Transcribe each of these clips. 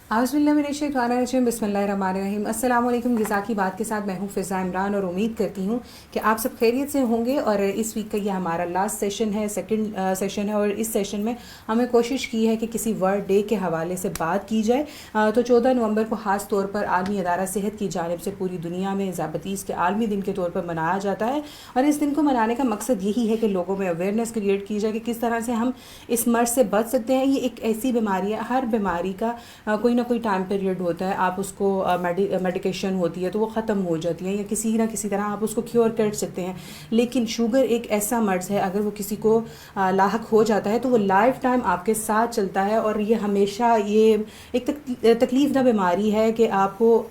आउज़ुबिल्लाहिमिनश्शैतानिर्रजीम बिस्मिल्लाहिर्रहमानिर्रहीम। अस्सलाम वालेकुम। ग़िज़ा की बात के साथ मैं हूँ फ़िज़ा इमरान और उम्मीद करती हूँ कि आप सब खैरियत से होंगे। और इस वीक का ये हमारा लास्ट सेशन है, सेकंड सेशन है। और इस सेशन में हमने कोशिश की है कि किसी वर्ल्ड डे के हवाले से बात की जाए। तो 14 नवंबर को ख़ास तौर पर आलमी अदारा सेहत की जानिब से पूरी दुनिया में ज़ियाबतीस के आलमी दिन के तौर पर मनाया जाता है। और इस दिन को मनाने का मकसद यही है कि लोगों में अवेयरनेस क्रिएट की जाए कि किस तरह से हम इस मर्ज़ से बच सकते हैं। ये एक ऐसी बीमारी है, हर बीमारी का कोई ना कोई टाइम पीरियड होता है। आप उसको मेडिकेशन होती है तो वो ख़त्म हो जाती है, या किसी ना किसी तरह आप उसको क्योर कर सकते हैं। लेकिन शुगर एक ऐसा मर्ज़ है, अगर वो किसी को लाहक हो जाता है तो वो लाइफ टाइम आपके साथ चलता है। और ये हमेशा ये एक तकलीफ़ ना बीमारी है कि आपको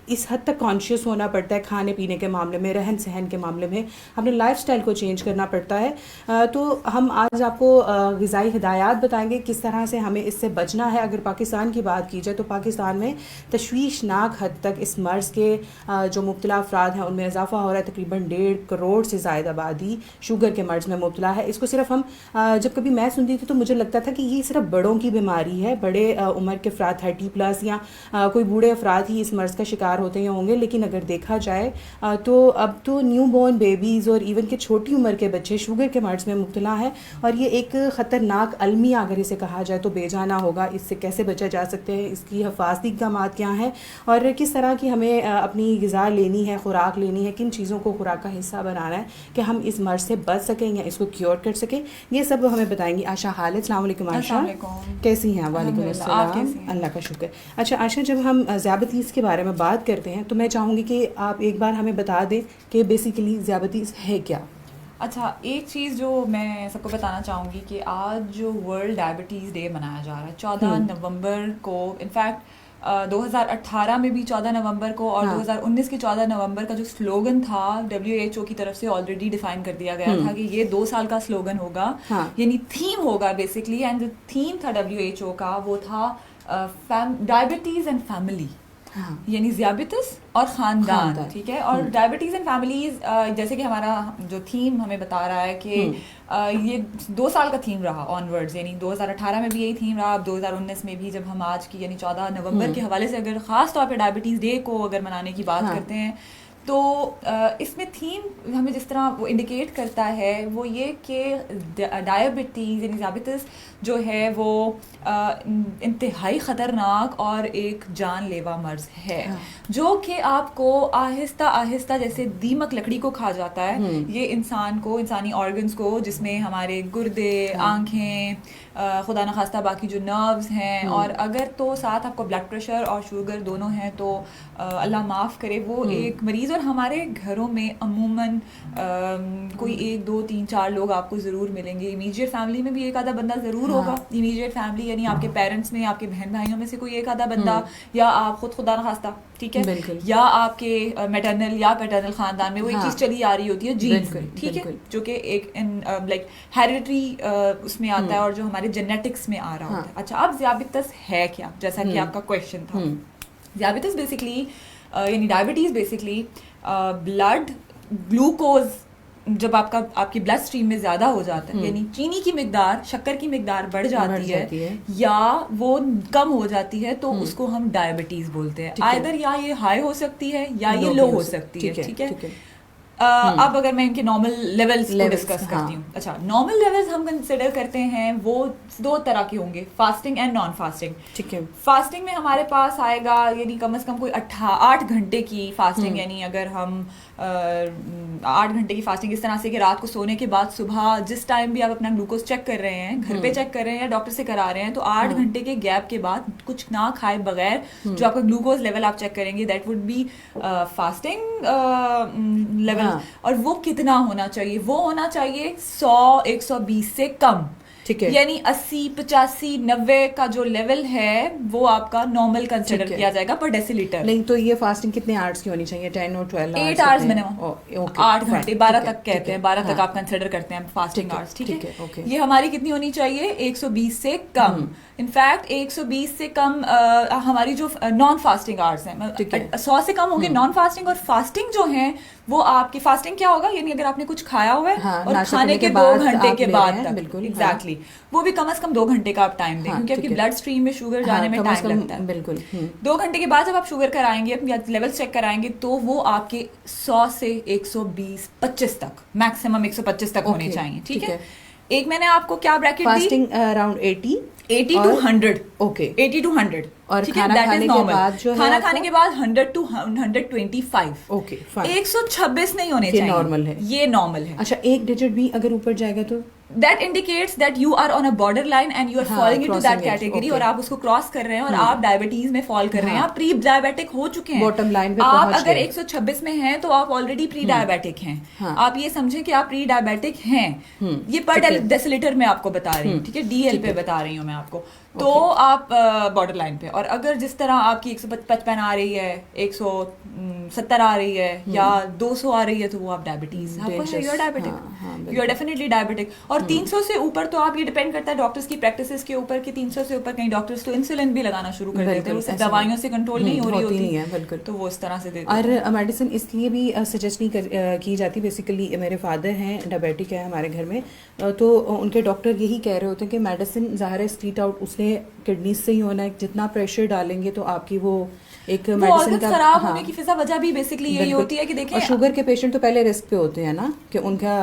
इस हद तक कॉन्शियस होना पड़ता है, खाने पीने के मामले में, रहन सहन के मामले में, अपने लाइफस्टाइल को चेंज करना पड़ता है। तो हम आज आपको ग़िज़ाई हिदायत बताएंगे किस तरह से हमें इससे बचना है। अगर पाकिस्तान की बात की जाए तो पाकिस्तान में तशवीशनाक हद तक इस मर्ज़ के जो मुब्तला अफराद हैं उनमें इजाफ़ा हो रहा है। तकरीबन 1.5 करोड़ से ज़ायद आबादी शुगर के मर्ज़ में मुब्तला है। इसको सिर्फ हम जब कभी मैं सुनती थी तो मुझे लगता था कि ये सिर्फ बड़ों की बीमारी है, बड़े उम्र के अफराद 30+ या कोई बूढ़े अफराद ही इस मर्ज़ का शिकार होते हैं होंगे। लेकिन अगर देखा जाए तो अब तो न्यू बॉर्न बेबीज़ और इवन के छोटी उम्र के बच्चे शुगर के मर्ज़ में मुब्तला हैं। और ये एक ख़तरनाक अलमिया अगर इसे कहा जाए तो बेजाना होगा। इससे कैसे बचा जा सकते हैं, इसकी हिफाजती इक़दामात क्या हैं, और किस तरह की हमें अपनी ग़िज़ा लेनी है, ख़ुराक लेनी है, किन चीज़ों को ख़ुराक का हिस्सा बनाना है कि हम इस मर्ज़ से बच सकें या इसको क्योर कर सकें, ये सब हमें बताएंगी आशा खालिद। अस्सलाम वालेकुम आशा, कैसी हैं? वालेकुम अस्सलाम, अल्लाह का शुक्र। अच्छा आशा, जब हम ज़ियाबतीस के बारे में बात करते हैं तो मैं चाहूँगी कि आप एक बार हमें बता दें कि बेसिकली ज़ियाबतीस है क्या। अच्छा, एक चीज़ जो मैं सबको बताना चाहूँगी कि आज जो वर्ल्ड डायबिटीज़ डे मनाया जा रहा है 14 नवंबर को, इनफैक्ट 2018 में भी 14 नवंबर को और 2019 के 14 नवंबर का जो स्लोगन था WHO की तरफ से ऑलरेडी डिफाइन कर दिया गया था कि ये 2 साल का स्लोगन होगा, यानी थीम होगा बेसिकली। एंड जो थीम था WHO का वो था डायबिटीज़ एंड फैमिली, यानी ज़ियाबतीस और ख़ानदान, ठीक है। और डायबिटीज़ एंड फैमिलीज़, जैसे कि हमारा जो थीम हमें बता रहा है कि ये 2 साल का थीम रहा ऑनवर्ड्स, यानी 2018 में भी यही थीम रहा, अब 2019 में भी। जब हम आज की यानी 14 नवंबर के हवाले से अगर ख़ास तौर पे डायबिटीज़ डे को अगर मनाने की बात करते हैं तो इसमें थीम हमें जिस तरह वो इंडिकेट करता है वो ये कि डायबिटीज़ यानी ज़ियाबतीस जो है वो इंतहाई ख़तरनाक और एक जानलेवा मर्ज़ है, जो कि आपको आहिस्ता आहिस्ता जैसे दीमक लकड़ी को खा जाता है। ये इंसान को, इंसानी ऑर्गन्स को, जिसमें हमारे गुर्दे, आँखें, खुदा न खास्ता बाकी जो नर्व्स हैं, और अगर तो साथ आपको ब्लड प्रेशर और शुगर दोनों हैं तो अल्लाह माफ़ करे वो एक मरीज़। और हमारे घरों में अमूमन कोई 1 2 3 4 लोग आपको ज़रूर मिलेंगे। इमीडिएट फैमिली में भी एक आधा बंदा ज़रूर होगा। इमीडिएट फैमिली यानी आपके पेरेंट्स में, आपके बहन भाइयों में से कोई एक आधा बंदा, या आप खुद खुदा न खास्ता, ठीक है, या आपके मैटरनल या पैटर्नल ख़ानदान में वो एक चीज़ चली आ रही होती है जीन्स, ठीक है, जो कि एक लाइक हेरिडिटरी उसमें आता है और जो हमारे जेनेटिक्स में आ रहा होता है। अच्छा, अब ज़ियाबतीस है क्या, जैसा कि आपका क्वेश्चन था। ज़ियाबतीस बेसिकली यानी डायबिटीज़ बेसिकली ब्लड ग्लूकोज जब आपकी ब्लड स्ट्रीम में ज़्यादा हो जाता है, यानी चीनी की मिकदार, शक्कर की मिकदार बढ़ जाती है या वो कम हो जाती है, तो उसको हम डायबिटीज़ बोलते हैं। आइदर या ये हाई हो सकती है या ये लो हो सकती है, ठीक है। अब अगर मैं इनके नॉर्मल लेवल्स को डिस्कस करती हूँ। अच्छा, नॉर्मल लेवल्स हम कंसिडर करते हैं वो 2 तरह के होंगे, फास्टिंग एंड नॉन फास्टिंग, ठीक है। फास्टिंग में हमारे पास आएगा यानी कम से कम कोई 8 घंटे की फास्टिंग, यानी अगर हम 8 घंटे की फास्टिंग इस तरह से कि रात को सोने के बाद सुबह जिस टाइम भी आप अपना ग्लूकोज चेक कर रहे हैं, घर पे चेक कर रहे हैं या डॉक्टर से करा रहे हैं, तो 8 घंटे के गैप के बाद कुछ ना खाए बगैर जो आपका ग्लूकोज लेवल आप चेक करेंगे, that would be fasting level. और वो कितना होना चाहिए? वो होना चाहिए 100-120 से कम, ठीक है। यानी 80, 85, 90 का जो लेवल है वो आपका नॉर्मल कंसिडर किया जाएगा पर डेसीलीटर। नहीं तो ये फास्टिंग कितने आवर्स की होनी चाहिए? 10 और 12 8 आवर्स मिनिमम, 8 घंटे, 12 तक कहते हैं, 12 तक आप कंसिडर करते हैं फास्टिंग आवर्स, ठीक है। ये हमारी कितनी होनी चाहिए? 120 से कम। इनफैक्ट 120 से कम हमारी जो नॉन फास्टिंग आवर्स हैं, 100 से कम होंगे नॉन फास्टिंग, और फास्टिंग जो है वो आपकी फास्टिंग क्या होगा, यानी अगर आपने कुछ खाया हुआ है हाँ, और नाश्ता खाने करने के के 2 बाद घंटे आप के ले बाद रहे हैं, तक, बिल्कुल, हाँ। एग्जैक्टली वो भी कम से कम 2 घंटे का आप टाइम दें, हाँ, क्योंकि आपकी ठीक है। ब्लड स्ट्रीम में शुगर जाने में कम से टाइम कम, लगता है। बिल्कुल। 2 घंटे के बाद जब आप शुगर कराएंगे, अपनी लेवल चेक कराएंगे, तो वो आपके 100 से 120 25 तक, मैक्सिमम 125 तक होने ओके, चाहिए, ठीक ठीक है। है। एक मैंने आपको क्या ब्रैकेट दी, fasting around 80 to 100, okay. 80 to 100, और ठीक है, खाना दैट इज खाने के नॉर्मल। बाद जो है खाना आपको? खाने के बाद 100 टू 125, ओके, फाइन। 126 नहीं होने ये चाहिए, नॉर्मल है। ये नॉर्मल है। अच्छा, एक डिजिट भी अगर ऊपर जाएगा तो? That indicates that you are on a borderline and you are हाँ, falling into that crossing it, category, okay. और आप उसको क्रॉस कर रहे हैं और आप डायबिटीज में फॉल कर रहे हैं, हाँ। आप प्री डायबिटिक हो चुके हैं, बॉटम लाइन पे आप पहुंच अगर गए। 126 में हैं तो आप ऑलरेडी प्री डायबिटिक हैं। हाँ। आप ये समझें कि आप प्री डायबिटिक हैं, ये पर ठीक है। डेसिलीटर में आपको बता रही हूँ, ठीक है, डीएल ठीक पे है। बता रही हूँ मैं आपको। तो आप बॉर्डर लाइन पे, और अगर जिस तरह आपकी 155 आ रही है, 170 आ रही है या 200 आ रही है, तो वो आप डायबिटीज, आपको है, you are diabetic, you are definitely diabetic. और 300 से ऊपर तो आप, ये डिपेंड करता है डॉक्टर्स की प्रैक्टिसेस के ऊपर, कि 300 से ऊपर कहीं डॉक्टर्स तो इंसुलिन भी लगाना शुरू कर देते हैं, वो सिर्फ दवाइयों से कंट्रोल नहीं हो रही होती होती नहीं है, बिल्कुल। तो वो इस तरह से देते हैं। और मेडिसिन इसलिए भी सजेस्ट नहीं की जाती, बेसिकली मेरे फादर हैं डायबिटिक है हमारे घर में, तो उनके डॉक्टर यही कह रहे होते हैं कि मेडिसिन ज़ाहिर है स्ट्रीट आउट उसने किडनी से ही होना है, जितना प्रेशर डालेंगे तो आपकी वो एक मेडिसिन का खराब होने की फिजा वजह भी बेसिकली यही होती है कि देखें, और शुगर के पेशेंट तो पहले रिस्क पे होते हैं ना, कि उनका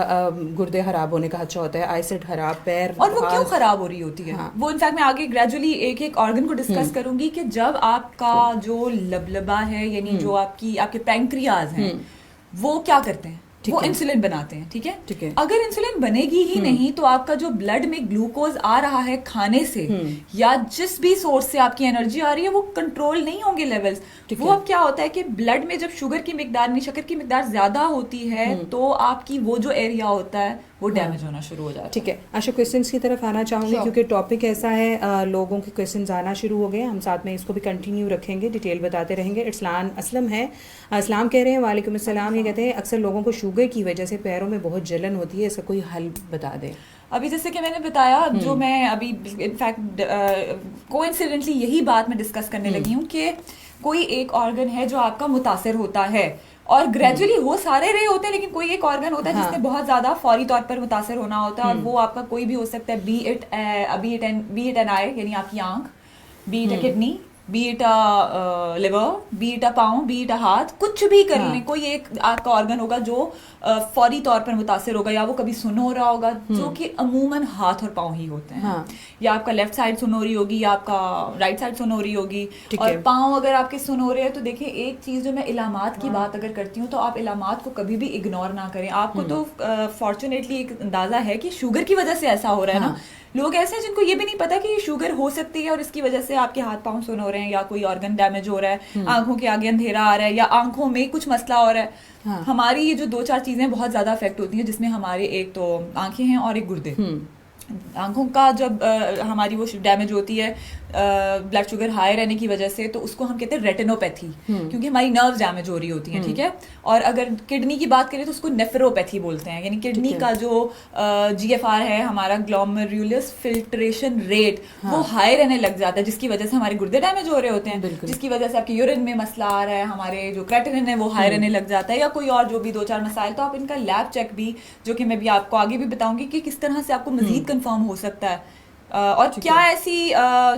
गुर्दे खराब होने का खदशा होता है, आईसेट खराब, पैर, और वो क्यों खराब हो रही होती है। हाँ। वो इनफैक्ट मैं आगे ग्रेजुअली एक एक ऑर्गन को डिस्कस करूंगी कि जब आपका जो लबलबा है, यानी जो आपके पैंक्रियाज हैं, वो क्या करते हैं, वो इंसुलिन बनाते हैं, ठीक है। ठीक है। अगर इंसुलिन बनेगी ही नहीं तो आपका जो ब्लड में ग्लूकोज आ रहा है खाने से या जिस भी सोर्स से आपकी एनर्जी आ रही है, वो कंट्रोल नहीं होंगे लेवल्स। वो अब क्या होता है कि ब्लड में जब शुगर की मिकदार, शक्कर की मिकदार ज्यादा होती है, तो आपकी वो जो एरिया होता है वो डैमेज होना शुरू हो जाता है। ठीक है, अच्छा क्वेश्चंस की तरफ आना चाहूंगी, क्योंकि टॉपिक ऐसा है, लोगों के क्वेश्चंस आना शुरू हो गए, हम साथ में इसको भी कंटिन्यू रखेंगे, डिटेल बताते रहेंगे। इस्लाम असलम है, इस्लाम कह रहे हैं, वालेकुम अस्सलाम, ये कहते हैं अक्सर लोगों को शुगर की वजह से पैरों में बहुत जलन होती है, इसका कोई हल बता दें। अभी जैसे कि मैंने बताया, जो मैं अभी इनफैक्ट कोइंसिडेंटली यही बात मैं डिस्कस करने लगी हूँ कि कोई एक ऑर्गन है जो आपका मुतासिर होता है, और ग्रेजुअली हो सारे रहे होते हैं, लेकिन कोई एक ऑर्गन होता है जिसने बहुत ज्यादा फौरी तौर पर मुतासिर होना होता है, और वो आपका कोई भी हो सकता है, बी इट एन आई, यानी आपकी आंख, B it a kidney, B it a liver, B it a पाँव, बी इट अ हाथ, कुछ भी कर लें, कोई एक आपका ऑर्गन होगा जो फौरी तौर पर मुतासिर होगा, या वो कभी सुन हो रहा होगा, जो कि अमूमन हाथ और पाँव ही होते हैं, या आपका लेफ्ट साइड सुन हो रही होगी, या आपका राइट साइड सुन हो रही होगी, और पाँव अगर आपके सुन हो रहे हैं, तो देखिए एक चीज जो मैं इलामात की बात अगर करती हूँ, तो आप इलामात को कभी भी इग्नोर ना करें। आपको तो फॉर्चुनेटली एक अंदाजा है कि शुगर की वजह से ऐसा हो रहा है ना, लोग ऐसे हैं जिनको ये भी नहीं पता कि ये शुगर हो सकती है और इसकी वजह से आपके हाथ पांव सुन हो रहे हैं, या कोई ऑर्गन डैमेज हो रहा है, आंखों के आगे अंधेरा आ रहा है, या आंखों में कुछ मसला हो रहा है। हमारी ये जो 2-4 चीजें बहुत ज्यादा अफेक्ट होती हैं, जिसमें हमारे एक तो आंखें हैं और एक गुर्दे। आंखों का जब हमारी वो डैमेज होती है ब्लड शुगर हाई रहने की वजह से, तो उसको हम कहते हैं रेटिनोपैथी, क्योंकि हमारी नर्व्स डैमेज हो रही होती हैं, ठीक है। और अगर किडनी की बात करें तो उसको नेफ्रोपैथी बोलते हैं, यानी किडनी का जो GFR है, हमारा ग्लोमेरुलस फिल्ट्रेशन रेट, वो हाई रहने लग जाता है, जिसकी वजह से हमारे गुर्दे डैमेज हो रहे होते हैं, जिसकी वजह से आपके यूरिन में मसला आ रहा है, हमारे जो क्रेटिनिन है वो हाई रहने लग जाता है, या कोई और जो भी 2-4 मसाइल। तो आप इनका लैब चेक भी, जो कि मैं भी आपको आगे भी बताऊंगी कि किस तरह से आपको मजीद कंफर्म हो सकता है, और क्या ऐसी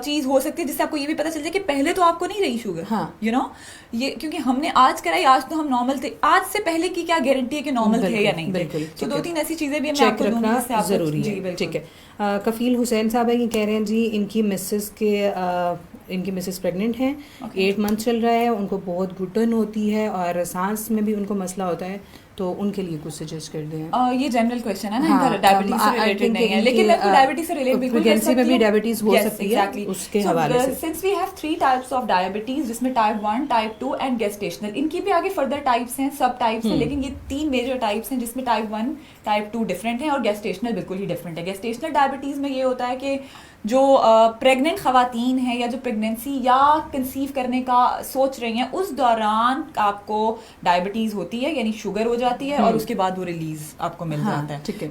चीज हो सकती है जिससे आपको ये भी पता चल जाए कि पहले तो आपको नहीं रही शुगर, यू नो, ये क्योंकि हमने आज कराई, आज तो हम नॉर्मल थे, आज से पहले की क्या गारंटी है कि नॉर्मल थे या नहीं थे। तो 2-3 ऐसी चीजें भी मैं आपको दूंगी, जिससे आपको जरूरी है। ठीक है, कफील हुसैन साहब है, ये कह रहे हैं जी इनकी मिसेस प्रेग्नेंट हैं, 8 मंथ चल रहा है, उनको बहुत घुटन होती है और सांस में भी उनको मसला होता है, तो उनके लिए कुछ सजेस्ट कर दें। ये जनरल क्वेश्चन है ना, इनका डायबिटीज से रिलेटेड नहीं है, लेकिन मैं डायबिटीज से रिलेटेड बिल्कुल कर सकती हूं। में भी डायबिटीज हो सकती है, उसके हवाले से। Since we have 3 types of diabetes, जिसमें टाइप 1, टाइप 2 एंड गेस्टेशनल, इनकी भी आगे फर्दर टाइप्स हैं, सब टाइप्स हैं, लेकिन ये 3 मेजर टाइप्स हैं, जिसमें टाइप 1, टाइप 2 डिफरेंट है और गेस्टेशनल बिल्कुल ही डिफरेंट है। गेस्टेशनल डायबिटीज में ये होता है कि जो प्रेग्नेंट खवातीन है या जो प्रेगनेंसी या कंसीव करने का सोच रही हैं, उस दौरान आपको डायबिटीज होती है, यानी शुगर हो जाती है, और उसके बाद वो रिलीज आपको मिल जाता है, ठीक है,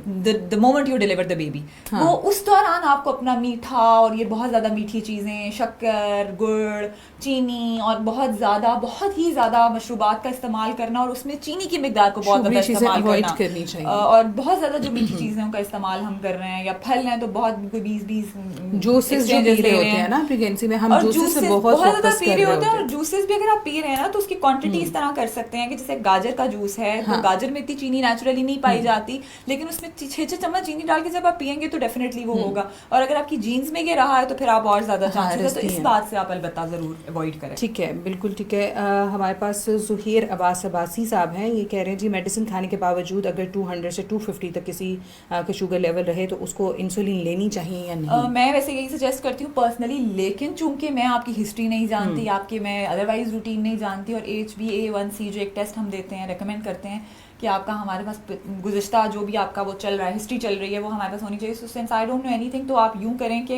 the moment you deliver the baby. वो उस दौरान आपको अपना मीठा और ये बहुत ज्यादा मीठी चीजें, शक्कर, गुड़, चीनी और बहुत ही ज्यादा मशरूबात का इस्तेमाल करना, और उसमें चीनी की मिकदार को बहुत ज्यादा इस्तेमाल करनी चाहिए, और बहुत ज्यादा जो मीठी चीजों का इस्तेमाल हम कर रहे हैं, या फल हैं तो बहुत 20 जूसेस जो पी रहे होते हैं ना प्रेगनेंसी में, हम जूसेस से बहुत ज्यादा पी रहे होते हैं। और जूसेस भी अगर आप पी रहे हैं ना तो उसकी क्वांटिटी इस तरह कर सकते हैं कि जैसे गाजर का जूस है, तो गाजर में इतनी चीनी नेचुरली नहीं पाई जाती, लेकिन उसमें 6 चम्मच चीनी डाल के जब आप पियेंगे तो डेफिनेटली वो होगा। और अगर आपकी जीन्स में ये रहा है तो फिर आप और ज्यादा चांसेस है, तो इस बात से आप अलबत्ता जरूर अवॉइड करें। ठीक है, बिल्कुल ठीक है। हमारे पास जुहेर अब्बास अब्बासी साहब हैं, ये कह रहे हैं जी मेडिसिन खाने के बावजूद अगर 200 से 250 तक किसी का शुगर लेवल रहे तो उसको इंसुलिन लेनी चाहिए या नहीं? मैं वैसे यही सजेस्ट करती हूँ पर्सनली, लेकिन चूंकि मैं आपकी हिस्ट्री नहीं जानती, आपके मैं अदरवाइज रूटीन नहीं जानती, और HbA1c जो एक टेस्ट हम देते हैं, रेकमेंड करते हैं कि आपका हमारे पास गुज़िश्ता जो भी आपका वो चल रहा है, हिस्ट्री चल रही है, वो हमारे पास होनी चाहिए। So since I don't know anything, तो आप यूँ करें कि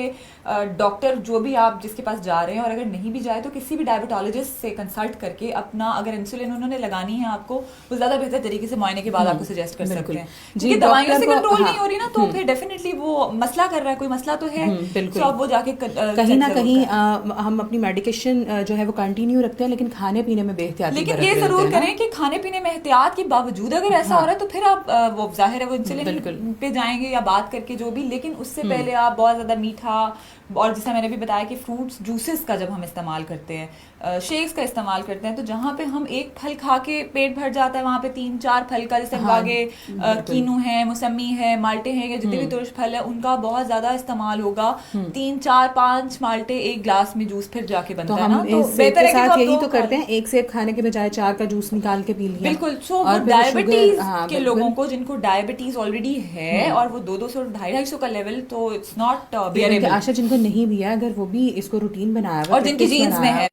डॉक्टर जो भी आप जिसके पास जा रहे हैं, और अगर नहीं भी जाए तो किसी भी डायबिटोलॉजिस्ट से कंसल्ट करके अपना, अगर इंसुलिन उन्होंने लगानी है आपको, वो ज़्यादा बेहतर तरीके से मुआयने के बाद आपको सजेस्ट कर सकते हैं। क्योंकि दवाइयों से कंट्रोल नहीं हो रही ना, तो फिर डेफिनेटली वो मसला कर रहा है, कोई मसला तो है, तो आप वो जाके कहीं ना कहीं हम अपनी मेडिकेशन जो है वो कंटिन्यू रखते हैं, लेकिन खाने पीने में बेहतियाती, लेकिन ये जरूर करें कि खाने पीने में एहतियात के बावजूद अगर ऐसा हो रहा है तो फिर आप वो जाहिर है वो इंसुलिन पे जाएंगे या बात करके जो भी, लेकिन उससे पहले आप बहुत ज़्यादा मीठा, और जैसा मैंने भी बताया कि फ्रूट्स जूसेस का जब हम इस्तेमाल करते हैं, शेक्स का इस्तेमाल करते हैं, तो जहाँ पे हम एक फल खा के पेट भर जाता है, वहाँ पे 3-4 फल का, जैसे आगे कीनू है, मौसमी है, माल्टे हैं, या जितने भी तुरश फल है उनका बहुत ज्यादा इस्तेमाल होगा। 3-4-5 माल्टे एक ग्लास में जूस फिर जाके बनता है ना, तो बेहतर है कि यही तो करते हैं, एक सेब खाने के बजाय 4 का जूस निकाल के पी लिया। बिल्कुल। सो डायबिटीज के लोगों को जिनको डायबिटीज ऑलरेडी है और वो 200-250 का लेवल, तो इट्स नॉट बियरेबल। आशा जिनको नहीं भी है, अगर वो भी इसको रूटीन बनाया हुआ और जिनकी जीन्स में है,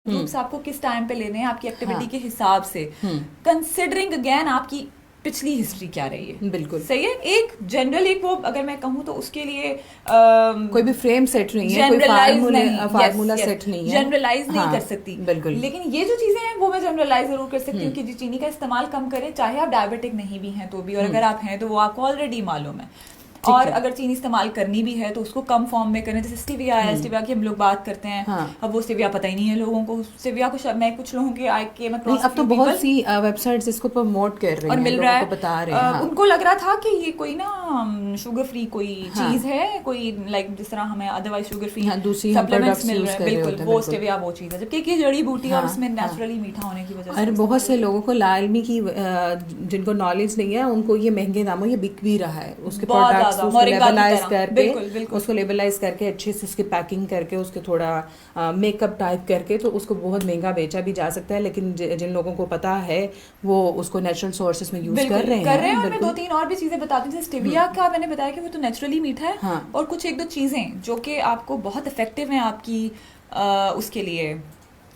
ग्रुप्स आपको किस टाइम पे लेने हैं आपकी एक्टिविटी के हिसाब से, कंसिडरिंग अगेन आपकी पिछली हिस्ट्री क्या रही है। बिल्कुल सही है। एक जनरल एक वो अगर मैं कहूँ तो उसके लिए कोई भी फ्रेम सेट नहीं है, कोई फार्मूला सेट नहीं है, जनरलाइज नहीं कर सकती। बिल्कुल। लेकिन ये जो चीजें हैं वो मैं जनरलाइज जरूर कर सकती हूँ कि चीनी का इस्तेमाल कम करें, चाहे आप डायबिटिक नहीं भी हैं तो भी, और अगर आप हैं तो वो आपको ऑलरेडी मालूम है। और अगर चीनी इस्तेमाल करनी भी है तो उसको कम फॉर्म में करें, जैसे स्टीविया है, स्टीविया की हम लोग बात करते हैं। अब वो स्टीविया पता ही नहीं है लोगों को, स्टीविया को मैं कुछ लोगों के अब तो बहुत सी वेबसाइट्स इसको प्रमोट कर रही हैं और मिल रहा है, बता रहे हैं। उनको लग रहा था कि ये कोई ना शुगर फ्री कोई चीज है, कोई लाइक जिस तरह हमें अदरवाइज शुगर फ्री दूसरी सप्लीमेंट्स मिल रहे हैं, बिल्कुल वो स्टीविया वो चीज है, जबकि ये जड़ी बूटी और उसमें नेचुरली मीठा होने की वजह से। और बहुत से लोगों को लालमी की जिनको नॉलेज नहीं है उनको ये महंगे दामों ये बिक भी रहा है, उसके प्रोडक्ट्स उसको लेबलाइज करके अच्छे से उसकी पैकिंग करके उसके थोड़ा मेकअप टाइप करके तो उसको बहुत महंगा बेचा भी जा सकता है। लेकिन जिन लोगों को पता है वो उसको नेचुरल सोर्सेज में यूज कर रहे हैं। और मैं 2-3 और भी चीजें बताती हूँ। स्टीविया का मैंने बताया कि वो तो नेचुरली मीठा है, और कुछ 1-2 चीजें जो कि आपको बहुत इफेक्टिव हैं आपकी उसके लिए,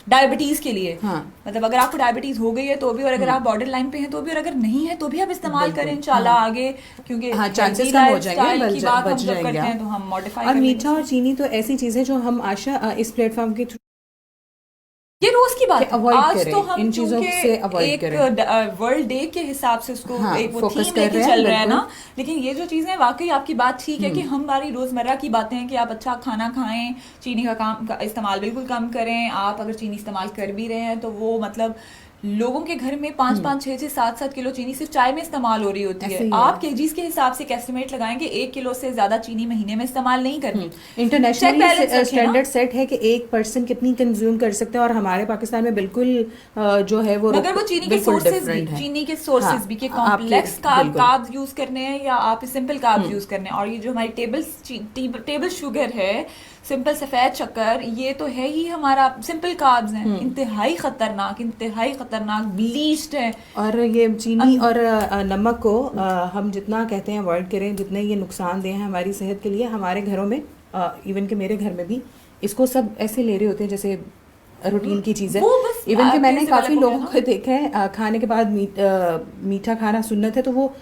डायबिटीज के लिए। मतलब अगर आपको डायबिटीज हो गई है तो भी, और अगर आप बॉर्डर लाइन पे हैं तो भी, और अगर नहीं है तो भी आप इस्तेमाल करें इंशाल्लाह आगे, क्योंकि चांसेस कम हो जाएंगे, की बात बच हम जब करते हैं तो हम मॉडिफाई। और मीठा और चीनी तो ऐसी चीज है जो हम आशा इस प्लेटफॉर्म के ये रोज की बात है, आज तो हम इन चीजों से अवॉइड एक वर्ल्ड डे के हिसाब से उसको एक वो थीम लेके चल रहा है ना। लेकिन ये जो चीजें, वाकई आपकी बात ठीक है कि हमारी रोजमर्रा की बातें हैं कि आप अच्छा खाना खाएं, चीनी का इस्तेमाल बिल्कुल कम करें। आप अगर चीनी इस्तेमाल कर भी रहे हैं तो वो मतलब लोगों के घर में 5-5, 6-6, 7-7 किलो चीनी सिर्फ चाय में इस्तेमाल हो रही होती है। आप केजीज के हिसाब से एस्टिमेट लगाएंगे 1 किलो से ज्यादा चीनी महीने में इस्तेमाल नहीं करनी। इंटरनेशनल स्टैंडर्ड सेट है कि एक पर्सन कितनी कंज्यूम कर सकते हैं, और हमारे पाकिस्तान में बिल्कुल जो है वो, अगर वो चीनी के सोर्सेज भी, के कॉम्प्लेक्स कार्ब्स यूज करने हैं या आप सिंपल कार्ब्स यूज करने हैं। और ये जो हमारी टेबल शुगर है, सिंपल सफेद शक्कर, ये तो है ही हमारा सिंपल कार्ब्स हैं, इंतहाई खतरनाक ब्लीच्ड है। और ये चीनी और नमक को हम जितना कहते हैं अवॉइड करें, जितने ये नुकसानदेह हैं हमारी सेहत के लिए। हमारे घरों में इवन कि मेरे घर में भी इसको सब ऐसे ले रहे होते हैं जैसे रूटीन की चीज़ है। इवन कि मैंने काफ़ी लोगों को देखा है खाने के बाद मीठा खाना सुन्नत है, तो वो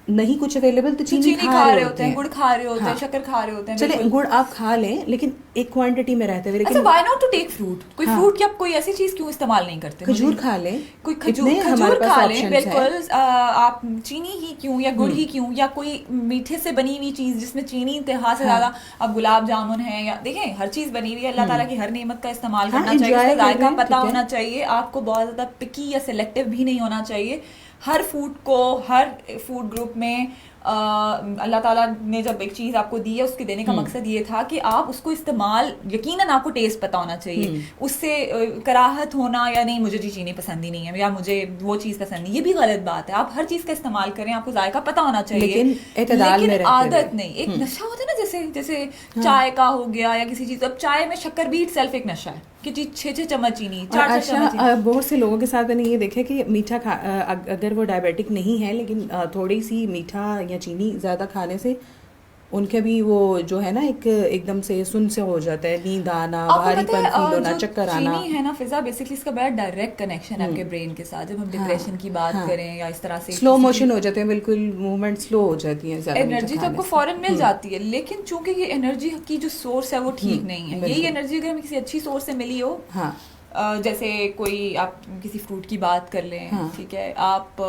नहीं कुछ अवेलेबल तो चीनी खा रहे होते हैं, गुड़ खा रहे होते हैं, शक्कर खा रहे होते हैं। चले गुड़ आप खा लें लेकिन एक क्वांटिटी में रहते हुए। लेकिन why not to take fruit, कोई फ्रूट या कोई ऐसी चीज क्यों इस्तेमाल नहीं करते? खजूर खा लें, कोई खजूर खा लें, बिल्कुल। आप चीनी ही क्यों या गुड़ ही क्यों, या कोई मीठे से बनी हुई चीज जिसमें चीनी इंतहा से ज्यादा, अब गुलाब जामुन है या देखें हर चीज बनी हुई है, अल्लाह ताला की हर नेमत का इस्तेमाल करना चाहिए, उसका जायका पता होना चाहिए, आपको बहुत ज्यादा पिकी या सिलेक्टिव भी नहीं होना चाहिए। हर फूड को, हर फूड ग्रुप में अल्लाह ताला ने जब एक चीज़ आपको दी है, उसके देने का मकसद ये था कि आप उसको इस्तेमाल, यकीनन आपको टेस्ट पता होना चाहिए। उससे कराहत होना या नहीं मुझे जी चीनी पसंद ही नहीं है या मुझे वो चीज़ पसंद नहीं, ये भी गलत बात है। आप हर चीज़ का इस्तेमाल करें, आपको जायका पता होना चाहिए, लेकिन आदत नहीं। एक नशा होता है ना, जैसे चाय का हो गया या किसी चीज़। अब चाय में शक्कर भी सेल्फ एक नशा है कि 6-6 चम्मच चीनी, 4 चम्मच। बहुत से लोगों के साथ मैंने ये देखा कि मीठा अगर वो डायबिटिक नहीं है लेकिन थोड़ी सी मीठा या चीनी ज़्यादा खाने से उनके भी वो जो है ना एकदम से सुन से हो जाता है, नींद आना, भारीपन फील होना, चक्कर आना। चीनी है ना फिजा, बेसिकली इसका बड़ा डायरेक्ट कनेक्शन है आपके ब्रेन के साथ। जब हम डिप्रेशन की बात करें या इस तरह से स्लो मोशन हो जाते हैं, बिल्कुल मूवमेंट स्लो हो जाती है, एनर्जी तो आपको फौरन मिल जाती है। लेकिन चूंकि ये एनर्जी की जो सोर्स है वो ठीक नहीं है। यही एनर्जी अगर हमें किसी अच्छी सोर्स से मिली हो, जैसे कोई आप किसी फ्रूट की बात कर लें, ठीक है, आप